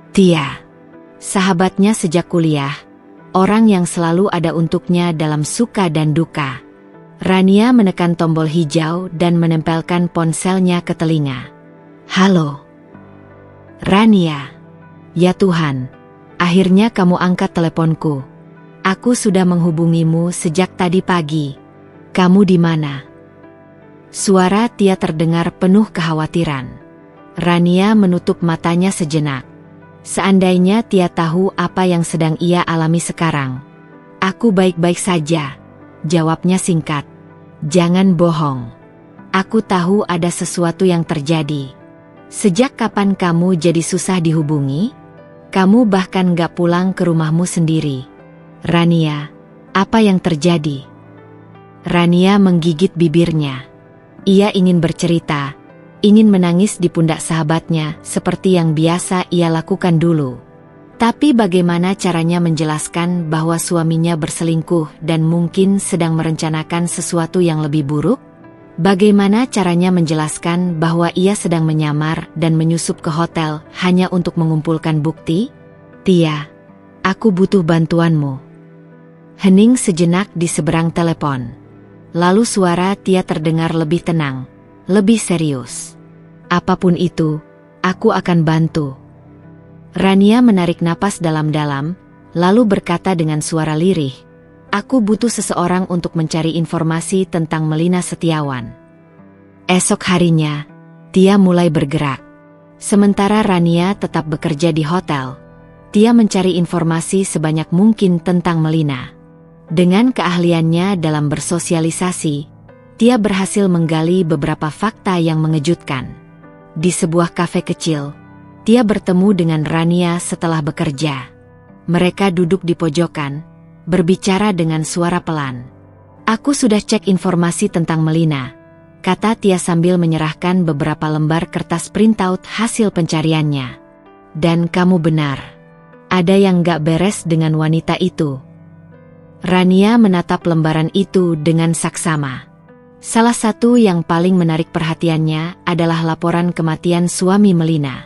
Tia, sahabatnya sejak kuliah, orang yang selalu ada untuknya dalam suka dan duka. Rania menekan tombol hijau dan menempelkan ponselnya ke telinga. Halo. Rania. Ya Tuhan, akhirnya kamu angkat teleponku. Aku sudah menghubungimu sejak tadi pagi. Kamu di mana? Suara Tia terdengar penuh kekhawatiran. Rania menutup matanya sejenak. Seandainya Tia tahu apa yang sedang ia alami sekarang. Aku baik-baik saja, jawabnya singkat. Jangan bohong. Aku tahu ada sesuatu yang terjadi. Sejak kapan kamu jadi susah dihubungi? Kamu bahkan gak pulang ke rumahmu sendiri. Rania, apa yang terjadi? Rania menggigit bibirnya. Ia ingin bercerita, ingin menangis di pundak sahabatnya seperti yang biasa ia lakukan dulu. Tapi bagaimana caranya menjelaskan bahwa suaminya berselingkuh dan mungkin sedang merencanakan sesuatu yang lebih buruk? Bagaimana caranya menjelaskan bahwa ia sedang menyamar dan menyusup ke hotel hanya untuk mengumpulkan bukti? Tia, aku butuh bantuanmu. Hening sejenak di seberang telepon. Lalu suara Tia terdengar lebih tenang, lebih serius. Apapun itu, aku akan bantu. Rania menarik napas dalam-dalam, lalu berkata dengan suara lirih. Aku butuh seseorang untuk mencari informasi tentang Melina Setiawan. Esok harinya, Tia mulai bergerak. Sementara Rania tetap bekerja di hotel, Tia mencari informasi sebanyak mungkin tentang Melina. Dengan keahliannya dalam bersosialisasi, Tia berhasil menggali beberapa fakta yang mengejutkan. Di sebuah kafe kecil, Tia bertemu dengan Rania setelah bekerja. Mereka duduk di pojokan, berbicara dengan suara pelan. Aku sudah cek informasi tentang Melina, kata Tia sambil menyerahkan beberapa lembar kertas printout hasil pencariannya. Dan kamu benar. Ada yang gak beres dengan wanita itu. Rania menatap lembaran itu dengan saksama. Salah satu yang paling menarik perhatiannya adalah laporan kematian suami Melina.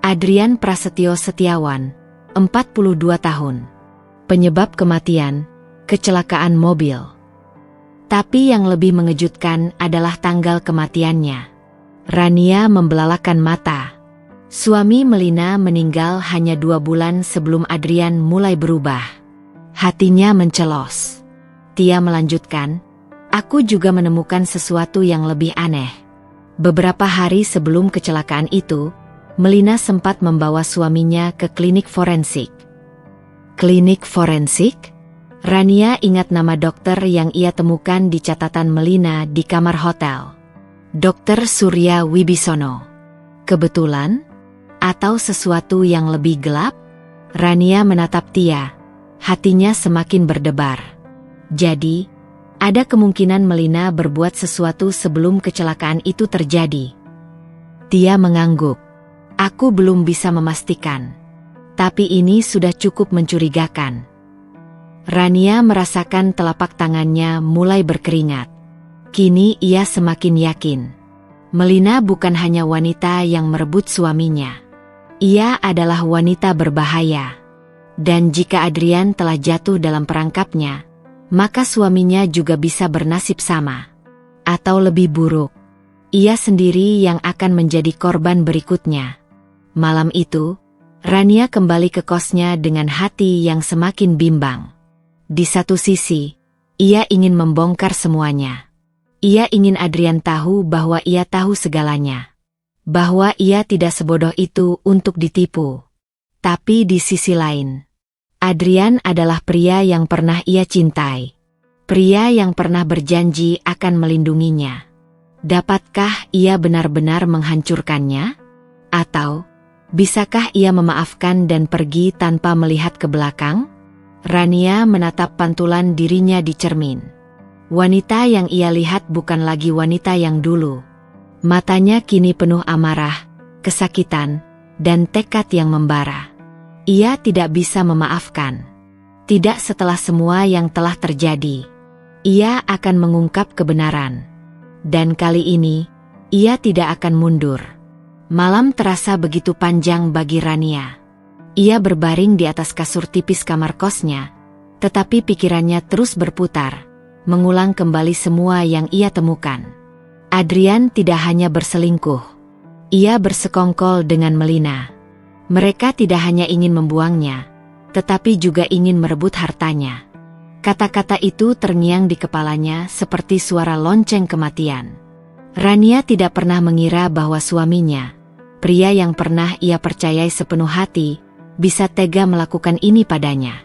Adrian Prasetyo Setiawan, 42 tahun. Penyebab kematian, kecelakaan mobil. Tapi yang lebih mengejutkan adalah tanggal kematiannya. Rania membelalakan mata. Suami Melina meninggal hanya 2 bulan sebelum Adrian mulai berubah. Hatinya mencelos. Tia melanjutkan, aku juga menemukan sesuatu yang lebih aneh. Beberapa hari sebelum kecelakaan itu, Melina sempat membawa suaminya ke klinik forensik. Klinik forensik? Rania ingat nama dokter yang ia temukan di catatan Melina di kamar hotel. Dr. Surya Wibisono. Kebetulan? Atau sesuatu yang lebih gelap? Rania menatap Tia. Hatinya semakin berdebar. Jadi, ada kemungkinan Melina berbuat sesuatu sebelum kecelakaan itu terjadi. Tia mengangguk. Aku belum bisa memastikan. Tapi ini sudah cukup mencurigakan. Rania merasakan telapak tangannya mulai berkeringat. Kini ia semakin yakin. Melina bukan hanya wanita yang merebut suaminya. Ia adalah wanita berbahaya. Dan jika Adrian telah jatuh dalam perangkapnya, maka suaminya juga bisa bernasib sama. Atau lebih buruk. Ia sendiri yang akan menjadi korban berikutnya. Malam itu, Rania kembali ke kosnya dengan hati yang semakin bimbang. Di satu sisi, ia ingin membongkar semuanya. Ia ingin Adrian tahu bahwa ia tahu segalanya. Bahwa ia tidak sebodoh itu untuk ditipu. Tapi di sisi lain, Adrian adalah pria yang pernah ia cintai. Pria yang pernah berjanji akan melindunginya. Dapatkah ia benar-benar menghancurkannya? Atau, bisakah ia memaafkan dan pergi tanpa melihat ke belakang? Rania menatap pantulan dirinya di cermin. Wanita yang ia lihat bukan lagi wanita yang dulu. Matanya kini penuh amarah, kesakitan, dan tekad yang membara. Ia tidak bisa memaafkan. Tidak setelah semua yang telah terjadi. Ia akan mengungkap kebenaran. Dan kali ini, ia tidak akan mundur. Malam terasa begitu panjang bagi Rania. Ia berbaring di atas kasur tipis kamar kosnya, tetapi pikirannya terus berputar, mengulang kembali semua yang ia temukan. Adrian tidak hanya berselingkuh. Ia bersekongkol dengan Melina. Mereka tidak hanya ingin membuangnya, tetapi juga ingin merebut hartanya. Kata-kata itu terngiang di kepalanya seperti suara lonceng kematian. Rania tidak pernah mengira bahwa suaminya, pria yang pernah ia percayai sepenuh hati, bisa tega melakukan ini padanya.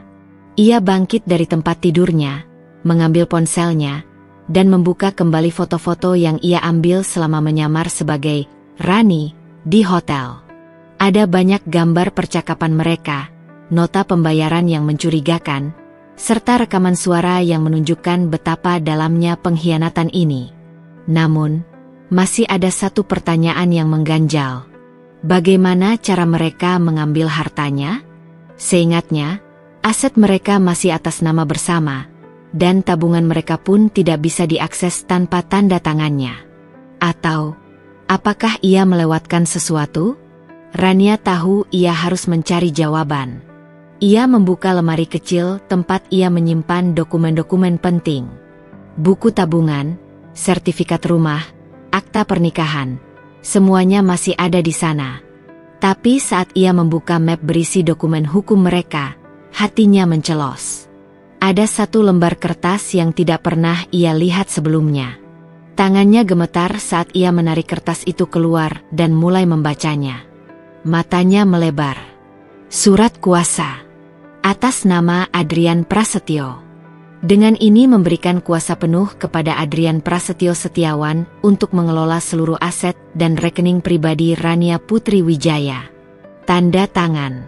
Ia bangkit dari tempat tidurnya, mengambil ponselnya, dan membuka kembali foto-foto yang ia ambil selama menyamar sebagai Rani di hotel. Ada banyak gambar percakapan mereka, nota pembayaran yang mencurigakan, serta rekaman suara yang menunjukkan betapa dalamnya pengkhianatan ini. Namun, masih ada satu pertanyaan yang mengganjal. Bagaimana cara mereka mengambil hartanya? Seingatnya, aset mereka masih atas nama bersama, dan tabungan mereka pun tidak bisa diakses tanpa tanda tangannya. Atau, apakah ia melewatkan sesuatu? Rania tahu ia harus mencari jawaban. Ia membuka lemari kecil tempat ia menyimpan dokumen-dokumen penting. Buku tabungan, sertifikat rumah, akta pernikahan, semuanya masih ada di sana. Tapi saat ia membuka map berisi dokumen hukum mereka, hatinya mencelos. Ada satu lembar kertas yang tidak pernah ia lihat sebelumnya. Tangannya gemetar saat ia menarik kertas itu keluar dan mulai membacanya. Matanya melebar. Surat kuasa. Atas nama Adrian Prasetyo. Dengan ini memberikan kuasa penuh kepada Adrian Prasetyo Setiawan untuk mengelola seluruh aset dan rekening pribadi Rania Putri Wijaya. Tanda tangan.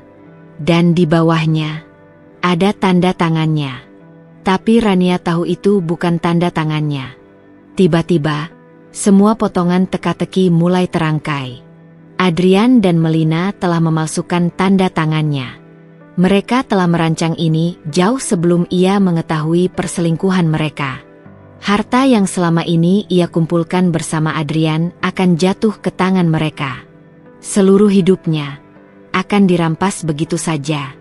Dan di bawahnya, ada tanda tangannya. Tapi Rania tahu itu bukan tanda tangannya. Tiba-tiba, semua potongan teka-teki mulai terangkai. Adrian dan Melina telah memalsukan tanda tangannya. Mereka telah merancang ini jauh sebelum ia mengetahui perselingkuhan mereka. Harta yang selama ini ia kumpulkan bersama Adrian akan jatuh ke tangan mereka. Seluruh hidupnya akan dirampas begitu saja.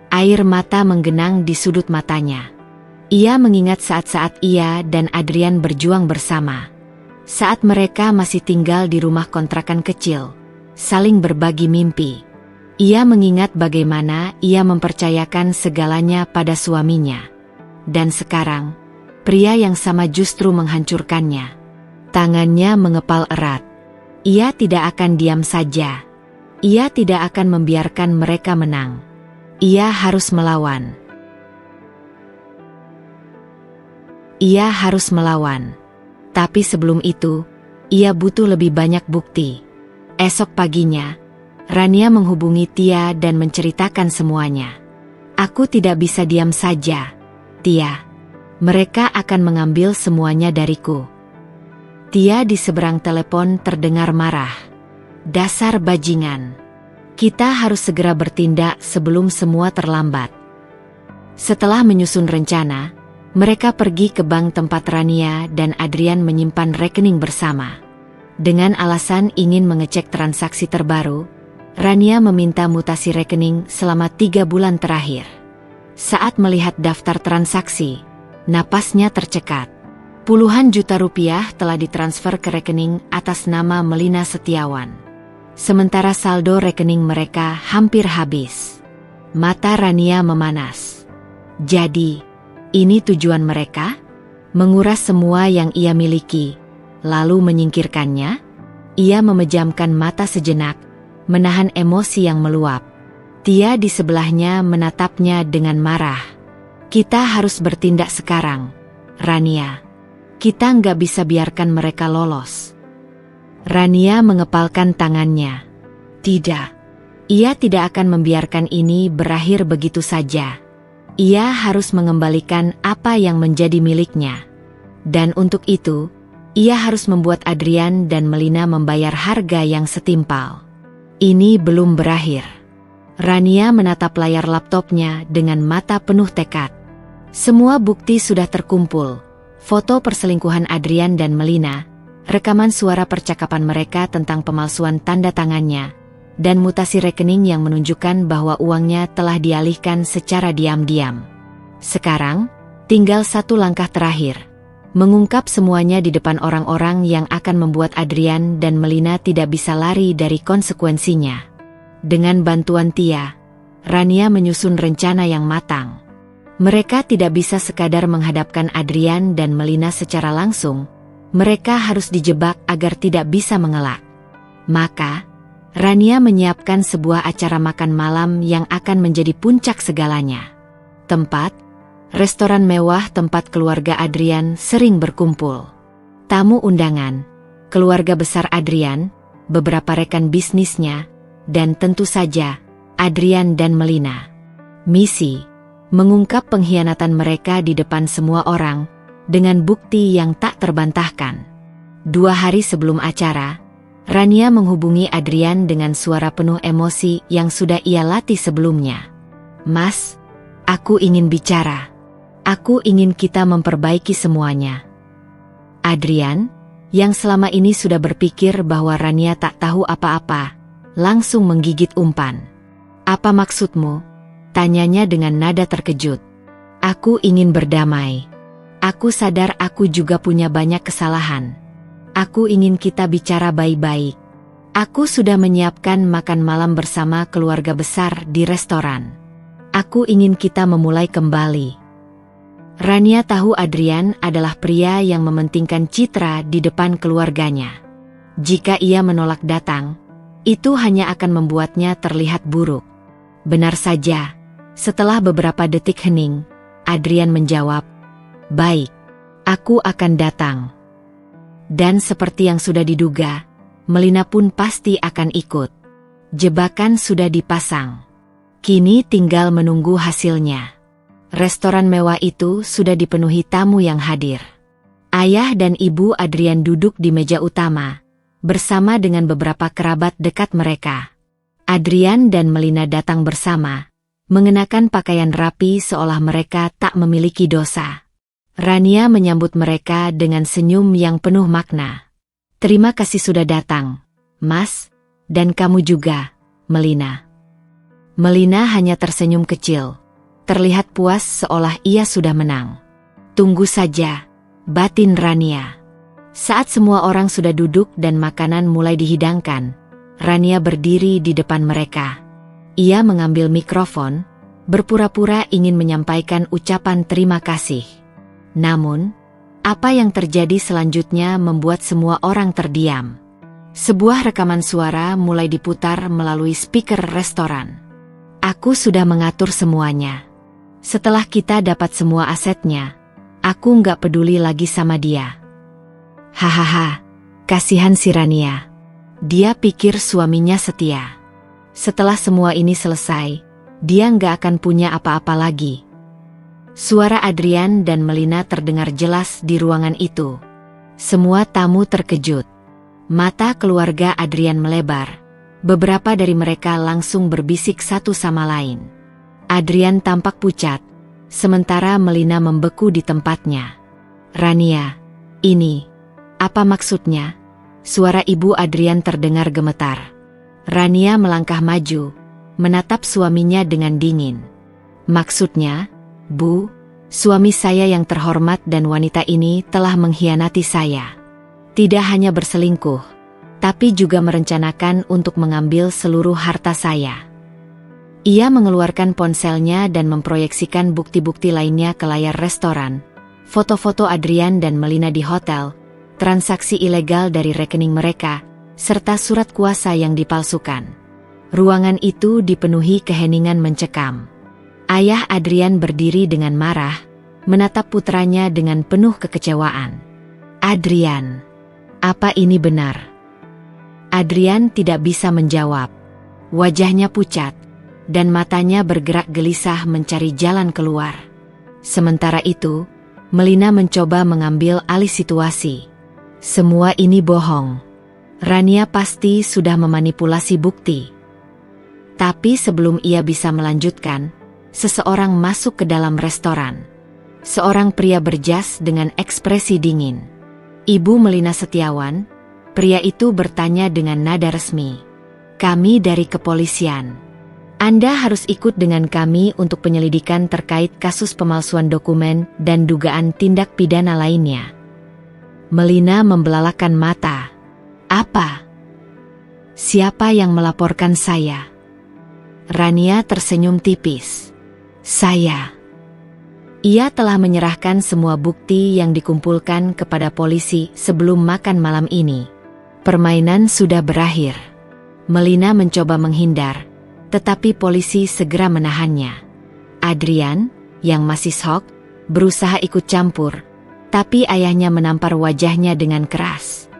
Air mata menggenang di sudut matanya. Ia mengingat saat-saat ia dan Adrian berjuang bersama. Saat mereka masih tinggal di rumah kontrakan kecil, saling berbagi mimpi. Ia mengingat bagaimana ia mempercayakan segalanya pada suaminya. Dan sekarang, pria yang sama justru menghancurkannya. Tangannya mengepal erat. Ia tidak akan diam saja. Ia tidak akan membiarkan mereka menang. Ia harus melawan. Ia harus melawan. Tapi sebelum itu, ia butuh lebih banyak bukti. Esok paginya, Rania menghubungi Tia dan menceritakan semuanya. Aku tidak bisa diam saja, Tia. Mereka akan mengambil semuanya dariku. Tia di seberang telepon terdengar marah. Dasar bajingan. Kita harus segera bertindak sebelum semua terlambat. Setelah menyusun rencana, mereka pergi ke bank tempat Rania dan Adrian menyimpan rekening bersama. Dengan alasan ingin mengecek transaksi terbaru, Rania meminta mutasi rekening selama 3 bulan terakhir. Saat melihat daftar transaksi, napasnya tercekat. Puluhan juta rupiah telah ditransfer ke rekening atas nama Melina Setiawan. Sementara saldo rekening mereka hampir habis. Mata Rania memanas. Jadi, ini tujuan mereka? Menguras semua yang ia miliki, lalu menyingkirkannya? Ia memejamkan mata sejenak, menahan emosi yang meluap. Tia di sebelahnya menatapnya dengan marah. Kita harus bertindak sekarang, Rania. Kita nggak bisa biarkan mereka lolos. Rania mengepalkan tangannya. Tidak. Ia tidak akan membiarkan ini berakhir begitu saja. Ia harus mengembalikan apa yang menjadi miliknya. Dan untuk itu, ia harus membuat Adrian dan Melina membayar harga yang setimpal. Ini belum berakhir. Rania menatap layar laptopnya dengan mata penuh tekad. Semua bukti sudah terkumpul. Foto perselingkuhan Adrian dan Melina, rekaman suara percakapan mereka tentang pemalsuan tanda tangannya, dan mutasi rekening yang menunjukkan bahwa uangnya telah dialihkan secara diam-diam. Sekarang, tinggal satu langkah terakhir. Mengungkap semuanya di depan orang-orang yang akan membuat Adrian dan Melina tidak bisa lari dari konsekuensinya. Dengan bantuan Tia, Rania menyusun rencana yang matang. Mereka tidak bisa sekadar menghadapkan Adrian dan Melina secara langsung, mereka harus dijebak agar tidak bisa mengelak. Maka, Rania menyiapkan sebuah acara makan malam yang akan menjadi puncak segalanya. Tempat, restoran mewah tempat keluarga Adrian sering berkumpul. Tamu undangan, keluarga besar Adrian, beberapa rekan bisnisnya, dan tentu saja, Adrian dan Melina. Misi, mengungkap pengkhianatan mereka di depan semua orang, dengan bukti yang tak terbantahkan. 2 hari sebelum acara, Rania menghubungi Adrian dengan suara penuh emosi yang sudah ia latih sebelumnya. Mas, aku ingin bicara. Aku ingin kita memperbaiki semuanya. Adrian, yang selama ini sudah berpikir bahwa Rania tak tahu apa-apa, langsung menggigit umpan. Apa maksudmu? Tanyanya dengan nada terkejut. Aku ingin berdamai. Aku sadar aku juga punya banyak kesalahan. Aku ingin kita bicara baik-baik. Aku sudah menyiapkan makan malam bersama keluarga besar di restoran. Aku ingin kita memulai kembali. Rania tahu Adrian adalah pria yang mementingkan citra di depan keluarganya. Jika ia menolak datang, itu hanya akan membuatnya terlihat buruk. Benar saja, setelah beberapa detik hening, Adrian menjawab, "Baik, aku akan datang." Dan seperti yang sudah diduga, Melina pun pasti akan ikut. Jebakan sudah dipasang. Kini tinggal menunggu hasilnya. Restoran mewah itu sudah dipenuhi tamu yang hadir. Ayah dan ibu Adrian duduk di meja utama, bersama dengan beberapa kerabat dekat mereka. Adrian dan Melina datang bersama, mengenakan pakaian rapi seolah mereka tak memiliki dosa. Rania menyambut mereka dengan senyum yang penuh makna. Terima kasih sudah datang, Mas, dan kamu juga, Melina. Melina hanya tersenyum kecil. Terlihat puas seolah ia sudah menang. Tunggu saja, batin Rania. Saat semua orang sudah duduk dan makanan mulai dihidangkan, Rania berdiri di depan mereka. Ia mengambil mikrofon, berpura-pura ingin menyampaikan ucapan terima kasih. Namun, apa yang terjadi selanjutnya membuat semua orang terdiam. Sebuah rekaman suara mulai diputar melalui speaker restoran. Aku sudah mengatur semuanya. Setelah kita dapat semua asetnya, aku nggak peduli lagi sama dia. Hahaha, kasihan si Rania. Dia pikir suaminya setia. Setelah semua ini selesai, dia nggak akan punya apa-apa lagi. Suara Adrian dan Melina terdengar jelas di ruangan itu. Semua tamu terkejut. Mata keluarga Adrian melebar. Beberapa dari mereka langsung berbisik satu sama lain. Adrian tampak pucat, sementara Melina membeku di tempatnya. Rania, ini, apa maksudnya? Suara ibu Adrian terdengar gemetar. Rania melangkah maju, menatap suaminya dengan dingin. Maksudnya, Bu, suami saya yang terhormat dan wanita ini telah mengkhianati saya. Tidak hanya berselingkuh, tapi juga merencanakan untuk mengambil seluruh harta saya. Ia mengeluarkan ponselnya dan memproyeksikan bukti-bukti lainnya ke layar restoran, foto-foto Adrian dan Melina di hotel, transaksi ilegal dari rekening mereka, serta surat kuasa yang dipalsukan. Ruangan itu dipenuhi keheningan mencekam. Ayah Adrian berdiri dengan marah, menatap putranya dengan penuh kekecewaan. Adrian, apa ini benar? Adrian tidak bisa menjawab. Wajahnya pucat, dan matanya bergerak gelisah mencari jalan keluar. Sementara itu, Melina mencoba mengambil alih situasi. Semua ini bohong. Rania pasti sudah memanipulasi bukti. Tapi sebelum ia bisa melanjutkan, seseorang masuk ke dalam restoran. Seorang pria berjas dengan ekspresi dingin. Ibu Melina Setiawan, pria itu bertanya dengan nada resmi. Kami dari kepolisian. Anda harus ikut dengan kami untuk penyelidikan terkait kasus pemalsuan dokumen dan dugaan tindak pidana lainnya. Melina membelalakan mata. Apa? Siapa yang melaporkan saya? Rania tersenyum tipis. Saya. Ia telah menyerahkan semua bukti yang dikumpulkan kepada polisi sebelum makan malam ini. Permainan sudah berakhir. Melina mencoba menghindar, tetapi polisi segera menahannya. Adrian, yang masih shock, berusaha ikut campur, tapi ayahnya menampar wajahnya dengan keras.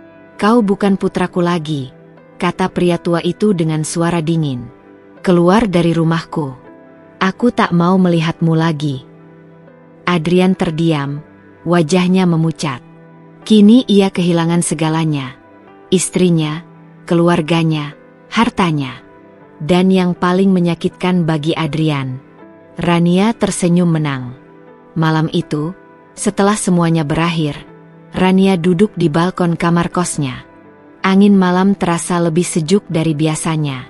Kau bukan putraku lagi, kata pria tua itu dengan suara dingin. Keluar dari rumahku. Aku tak mau melihatmu lagi. Adrian terdiam, wajahnya memucat. Kini ia kehilangan segalanya. Istrinya, keluarganya, hartanya. Dan yang paling menyakitkan bagi Adrian, Rania tersenyum menang. Malam itu, setelah semuanya berakhir, Rania duduk di balkon kamar kosnya. Angin malam terasa lebih sejuk dari biasanya.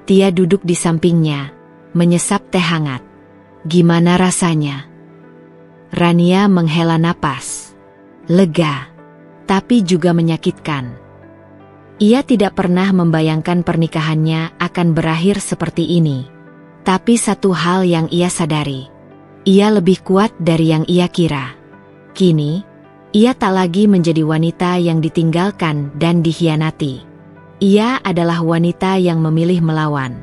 Tia duduk di sampingnya, menyesap teh hangat. Gimana rasanya? Rania menghela napas. Lega, tapi juga menyakitkan. Ia tidak pernah membayangkan pernikahannya akan berakhir seperti ini. Tapi satu hal yang ia sadari, ia lebih kuat dari yang ia kira. Kini, ia tak lagi menjadi wanita yang ditinggalkan dan dikhianati. Ia adalah wanita yang memilih melawan.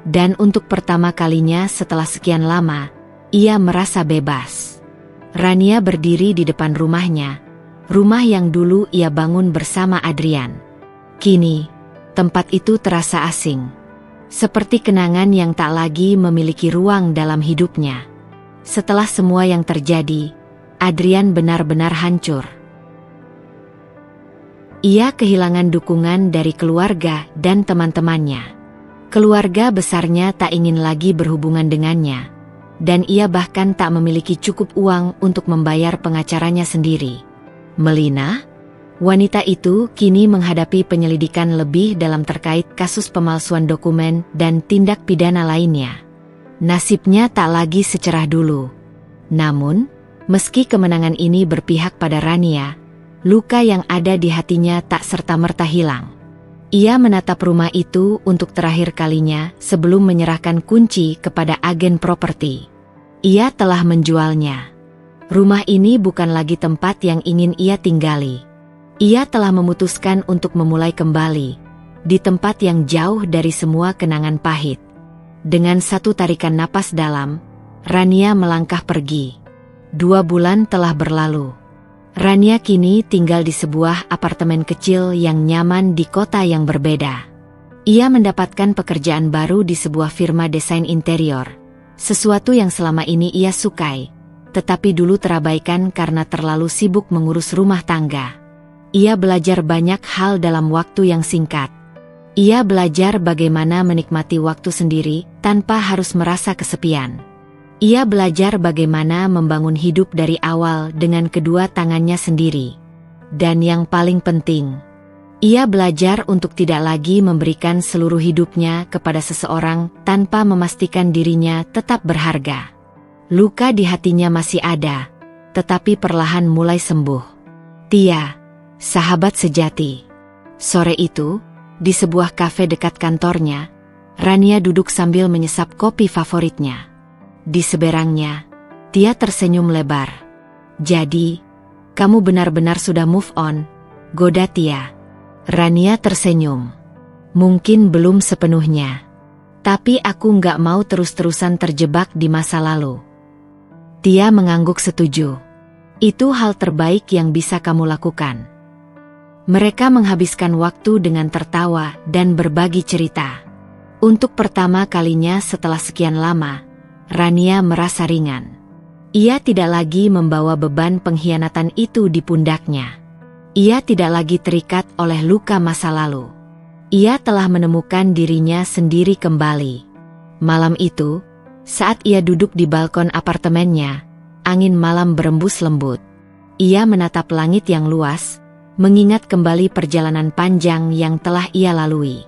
Dan untuk pertama kalinya setelah sekian lama, ia merasa bebas. Rania berdiri di depan rumahnya, rumah yang dulu ia bangun bersama Adrian. Kini, tempat itu terasa asing. Seperti kenangan yang tak lagi memiliki ruang dalam hidupnya. Setelah semua yang terjadi, Adrian benar-benar hancur. Ia kehilangan dukungan dari keluarga dan teman-temannya. Keluarga besarnya tak ingin lagi berhubungan dengannya. Dan ia bahkan tak memiliki cukup uang untuk membayar pengacaranya sendiri. Melina? Wanita itu kini menghadapi penyelidikan lebih dalam terkait kasus pemalsuan dokumen dan tindak pidana lainnya. Nasibnya tak lagi secerah dulu. Namun, meski kemenangan ini berpihak pada Rania, luka yang ada di hatinya tak serta-merta hilang. Ia menatap rumah itu untuk terakhir kalinya sebelum menyerahkan kunci kepada agen properti. Ia telah menjualnya. Rumah ini bukan lagi tempat yang ingin ia tinggali. Ia telah memutuskan untuk memulai kembali, di tempat yang jauh dari semua kenangan pahit. Dengan satu tarikan napas dalam, Rania melangkah pergi. 2 bulan telah berlalu. Rania kini tinggal di sebuah apartemen kecil yang nyaman di kota yang berbeda. Ia mendapatkan pekerjaan baru di sebuah firma desain interior, sesuatu yang selama ini ia sukai, tetapi dulu terabaikan karena terlalu sibuk mengurus rumah tangga. Ia belajar banyak hal dalam waktu yang singkat. Ia belajar bagaimana menikmati waktu sendiri tanpa harus merasa kesepian. Ia belajar bagaimana membangun hidup dari awal dengan kedua tangannya sendiri. Dan yang paling penting, Ia belajar untuk tidak lagi memberikan seluruh hidupnya kepada seseorang tanpa memastikan dirinya tetap berharga. Luka di hatinya masih ada, tetapi perlahan mulai sembuh. Tia, sahabat sejati. Sore itu, di sebuah kafe dekat kantornya, Rania duduk sambil menyesap kopi favoritnya. Di seberangnya, Tia tersenyum lebar. "Jadi, kamu benar-benar sudah move on?" goda Tia. Rania tersenyum. "Mungkin belum sepenuhnya. Tapi aku nggak mau terus-terusan terjebak di masa lalu." Tia mengangguk setuju. "Itu hal terbaik yang bisa kamu lakukan." Mereka menghabiskan waktu dengan tertawa dan berbagi cerita. Untuk pertama kalinya setelah sekian lama, Rania merasa ringan. Ia tidak lagi membawa beban pengkhianatan itu di pundaknya. Ia tidak lagi terikat oleh luka masa lalu. Ia telah menemukan dirinya sendiri kembali. Malam itu, saat ia duduk di balkon apartemennya, angin malam berembus lembut. Ia menatap langit yang luas, mengingat kembali perjalanan panjang yang telah ia lalui.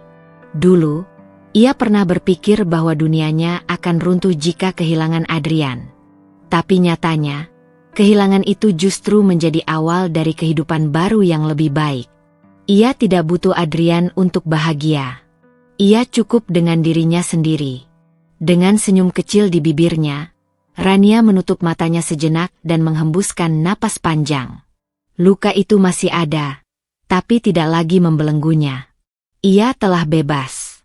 Dulu, ia pernah berpikir bahwa dunianya akan runtuh jika kehilangan Adrian. Tapi nyatanya, kehilangan itu justru menjadi awal dari kehidupan baru yang lebih baik. Ia tidak butuh Adrian untuk bahagia. Ia cukup dengan dirinya sendiri. Dengan senyum kecil di bibirnya, Rania menutup matanya sejenak dan menghembuskan napas panjang. Luka itu masih ada, tapi tidak lagi membelenggunya. Ia telah bebas.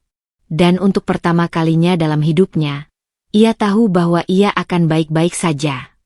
Dan untuk pertama kalinya dalam hidupnya, ia tahu bahwa ia akan baik-baik saja.